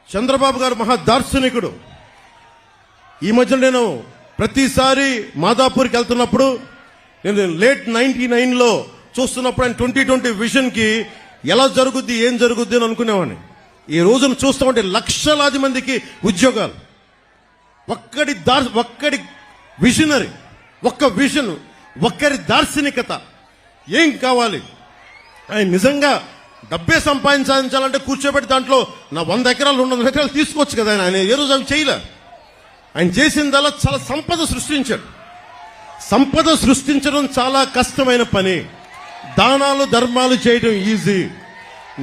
చంద్రబాబు గారు మహా దార్శనికుడు. ఈ మధ్య నేను ప్రతిసారి మాదాపూర్కి వెళ్తున్నప్పుడు, నేను లేట్ 99లో చూస్తున్నప్పుడు ఆయన 2020 విజన్ కి ఎలా జరుగుద్ది, ఏం జరుగుద్ది అని అనుకునేవాడిని. ఈ రోజును చూస్తామంటే లక్షలాది మందికి ఉద్యోగాలు. ఒక్కడి విజనరీ, ఒక్క విజన్, ఒక్కరి దార్శనికత ఏం కావాలి? ఆయన నిజంగా డబ్బే సంపాదించాలంటే కూర్చోబెట్టి దాంట్లో నా 100 ఎకరాలు 200 ఎకరాలు తీసుకోవచ్చు కదా. ఆయన ఏ రోజు అవి చేయలే. ఆయన చేసిందల్లా చాలా సంపద సృష్టించాడు. సంపద సృష్టించడం చాలా కష్టమైన పని. దానాలు ధర్మాలు చేయడం ఈజీ.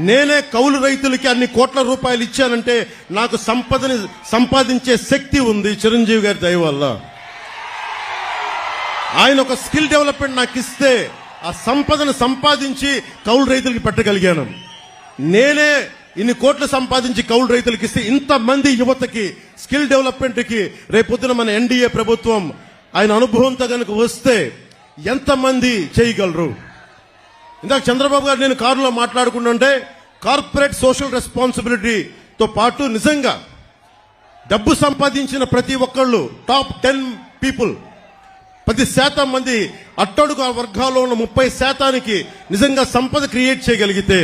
నేనే కౌలు రైతులకి అన్ని కోట్ల రూపాయలు ఇచ్చానంటే నాకు సంపదని సంపాదించే శక్తి ఉంది చిరంజీవి గారి దయ వల్ల. ఆయన ఒక స్కిల్ డెవలప్మెంట్ నాకు ఇస్తే ఆ సంపదను సంపాదించి కౌలు రైతులకి పెట్టగలిగాను. నేనే ఇన్ని కోట్లు సంపాదించి కౌలు రైతులకి ఇస్తే ఇంతమంది యువతకి స్కిల్ డెవలప్మెంట్ కి రేపొద్దున మన ఎన్డీఏ ప్రభుత్వం ఆయన అనుభవంతో కనుక వస్తే ఎంతమంది చేయగలరు? ఇందాక చంద్రబాబు గారు నేను కారులో మాట్లాడుకుంటుంటే కార్పొరేట్ సోషల్ రెస్పాన్సిబిలిటీతో పాటు నిజంగా డబ్బు సంపాదించిన ప్రతి ఒక్కళ్ళు టాప్ 10 పీపుల్ 10% మంది అట్టడుగు వర్గాల్లో ఉన్న 30% నిజంగా సంపద క్రియేట్ చేయగలిగితే,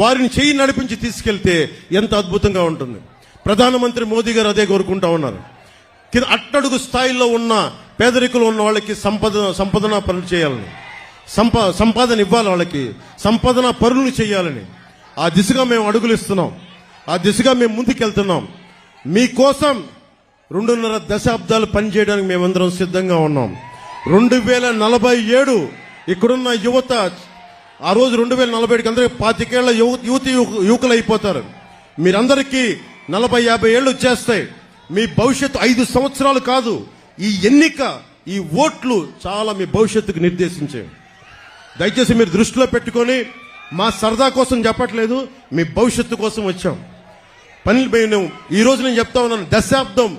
వారిని చేయి నడిపించి తీసుకెళ్తే ఎంత అద్భుతంగా ఉంటుంది. ప్రధానమంత్రి మోదీ గారు అదే కోరుకుంటా ఉన్నారు. అట్టడుగు స్థాయిలో ఉన్న పేదరికులు ఉన్న వాళ్ళకి సంపదన పనులు చేయాలని, సంపాదన ఇవ్వాలి, వాళ్ళకి సంపాదన పనులు చేయాలని. ఆ దిశగా మేము అడుగులు ఇస్తున్నాం. ఆ దిశగా మేము ముందుకెళ్తున్నాం. మీకోసం 2.5 దశాబ్దాలు పనిచేయడానికి మేమందరం సిద్ధంగా ఉన్నాం. 2047 ఇక్కడున్న యువత ఆ రోజు 2047కి అందరికీ 25 ఏళ్ల యువకులు అయిపోతారు. మీరందరికీ 40-50 ఏళ్ళు వచ్చేస్తాయి. మీ భవిష్యత్తు 5 సంవత్సరాలు కాదు. ఈ ఎన్నిక, ఈ ఓట్లు చాలా మీ భవిష్యత్తుకు నిర్దేశించేవి. దయచేసి మీరు దృష్టిలో పెట్టుకొని, మా సరదా కోసం చెప్పట్లేదు, మీ భవిష్యత్తు కోసం వచ్చాం. మేము ఈ రోజు నేను చెప్తా ఉన్నాను, దశాబ్దం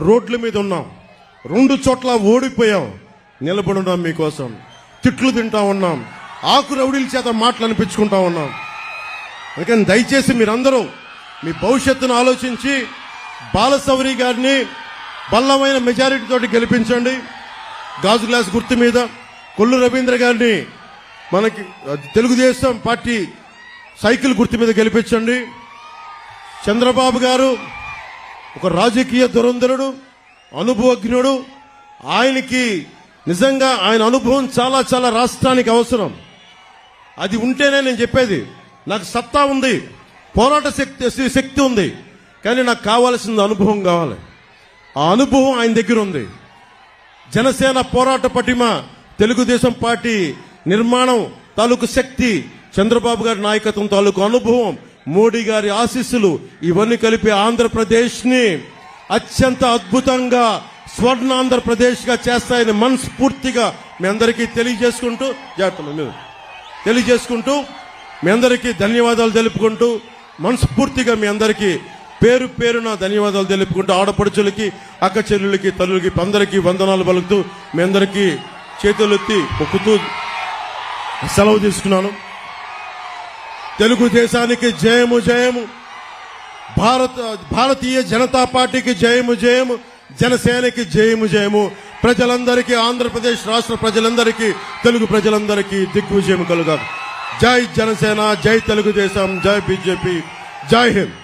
రోడ్ల మీద ఉన్నాం, 2 చోట్ల ఓడిపోయాం, నిలబడి ఉన్నాం మీకోసం. తిట్లు తింటా ఉన్నాం, ఆకు రౌడీల చేత మాటలు అనిపించుకుంటా ఉన్నాం. అందుకని దయచేసి మీరందరూ మీ భవిష్యత్తును ఆలోచించి బాలశౌరి గారిని బల్లమైన మెజారిటీ తోటి గెలిపించండి. గాజు గ్లాస్ గుర్తు మీద కొల్లు రవీంద్ర గారిని మనకి తెలుగుదేశం పార్టీ సైకిల్ గుర్తు మీద గెలిపించండి. చంద్రబాబు గారు ఒక రాజకీయ దురంధరుడు, అనుభవజ్ఞుడు. ఆయనకి నిజంగా ఆయన అనుభవం చాలా చాలా రాష్ట్రానికి అవసరం. అది ఉంటేనే నేను చెప్పేది, నాకు సత్తా ఉంది, పోరాట శక్తి ఉంది, కానీ నాకు కావాల్సిన అనుభవం కావాలి. ఆ అనుభవం ఆయన దగ్గర ఉంది. జనసేన పోరాట పటిమ, తెలుగుదేశం పార్టీ నిర్మాణం తాలూకు శక్తి, చంద్రబాబు గారి నాయకత్వం తాలూకు అనుభవం, మోడీ గారి ఆశీస్సులు, ఇవన్నీ కలిపి ఆంధ్రప్రదేశ్ ని అత్యంత అద్భుతంగా స్వర్ణాంధ్రప్రదేశ్ గా చేస్తాయని మనస్ఫూర్తిగా మీ అందరికీ తెలియజేసుకుంటూ మీ అందరికీ ధన్యవాదాలు తెలుపుకుంటూ, మనస్ఫూర్తిగా మీ అందరికీ పేరు పేరున ధన్యవాదాలు తెలుపుకుంటూ, ఆడపడుచులకి, అక్క చెల్లెలకి, తల్లులకి అందరికీ వందనాలు పలుకుతూ మీ అందరికీ చేతులెత్తి మొక్కుతూ సెలవు తీసుకున్నాను. తెలుగుదేశానికి జయము జయము, భారతీయ జనతా పార్టీకి జయము జయము, జనసేనకి జయము జయము. ప్రజలందరికీ, ఆంధ్రప్రదేశ్ రాష్ట్ర ప్రజలందరికీ, తెలుగు ప్రజలందరికీ దిగ్విజయం కలుగా. జై జనసేన, జై తెలుగుదేశం, జై బీజేపీ, జై హింద్.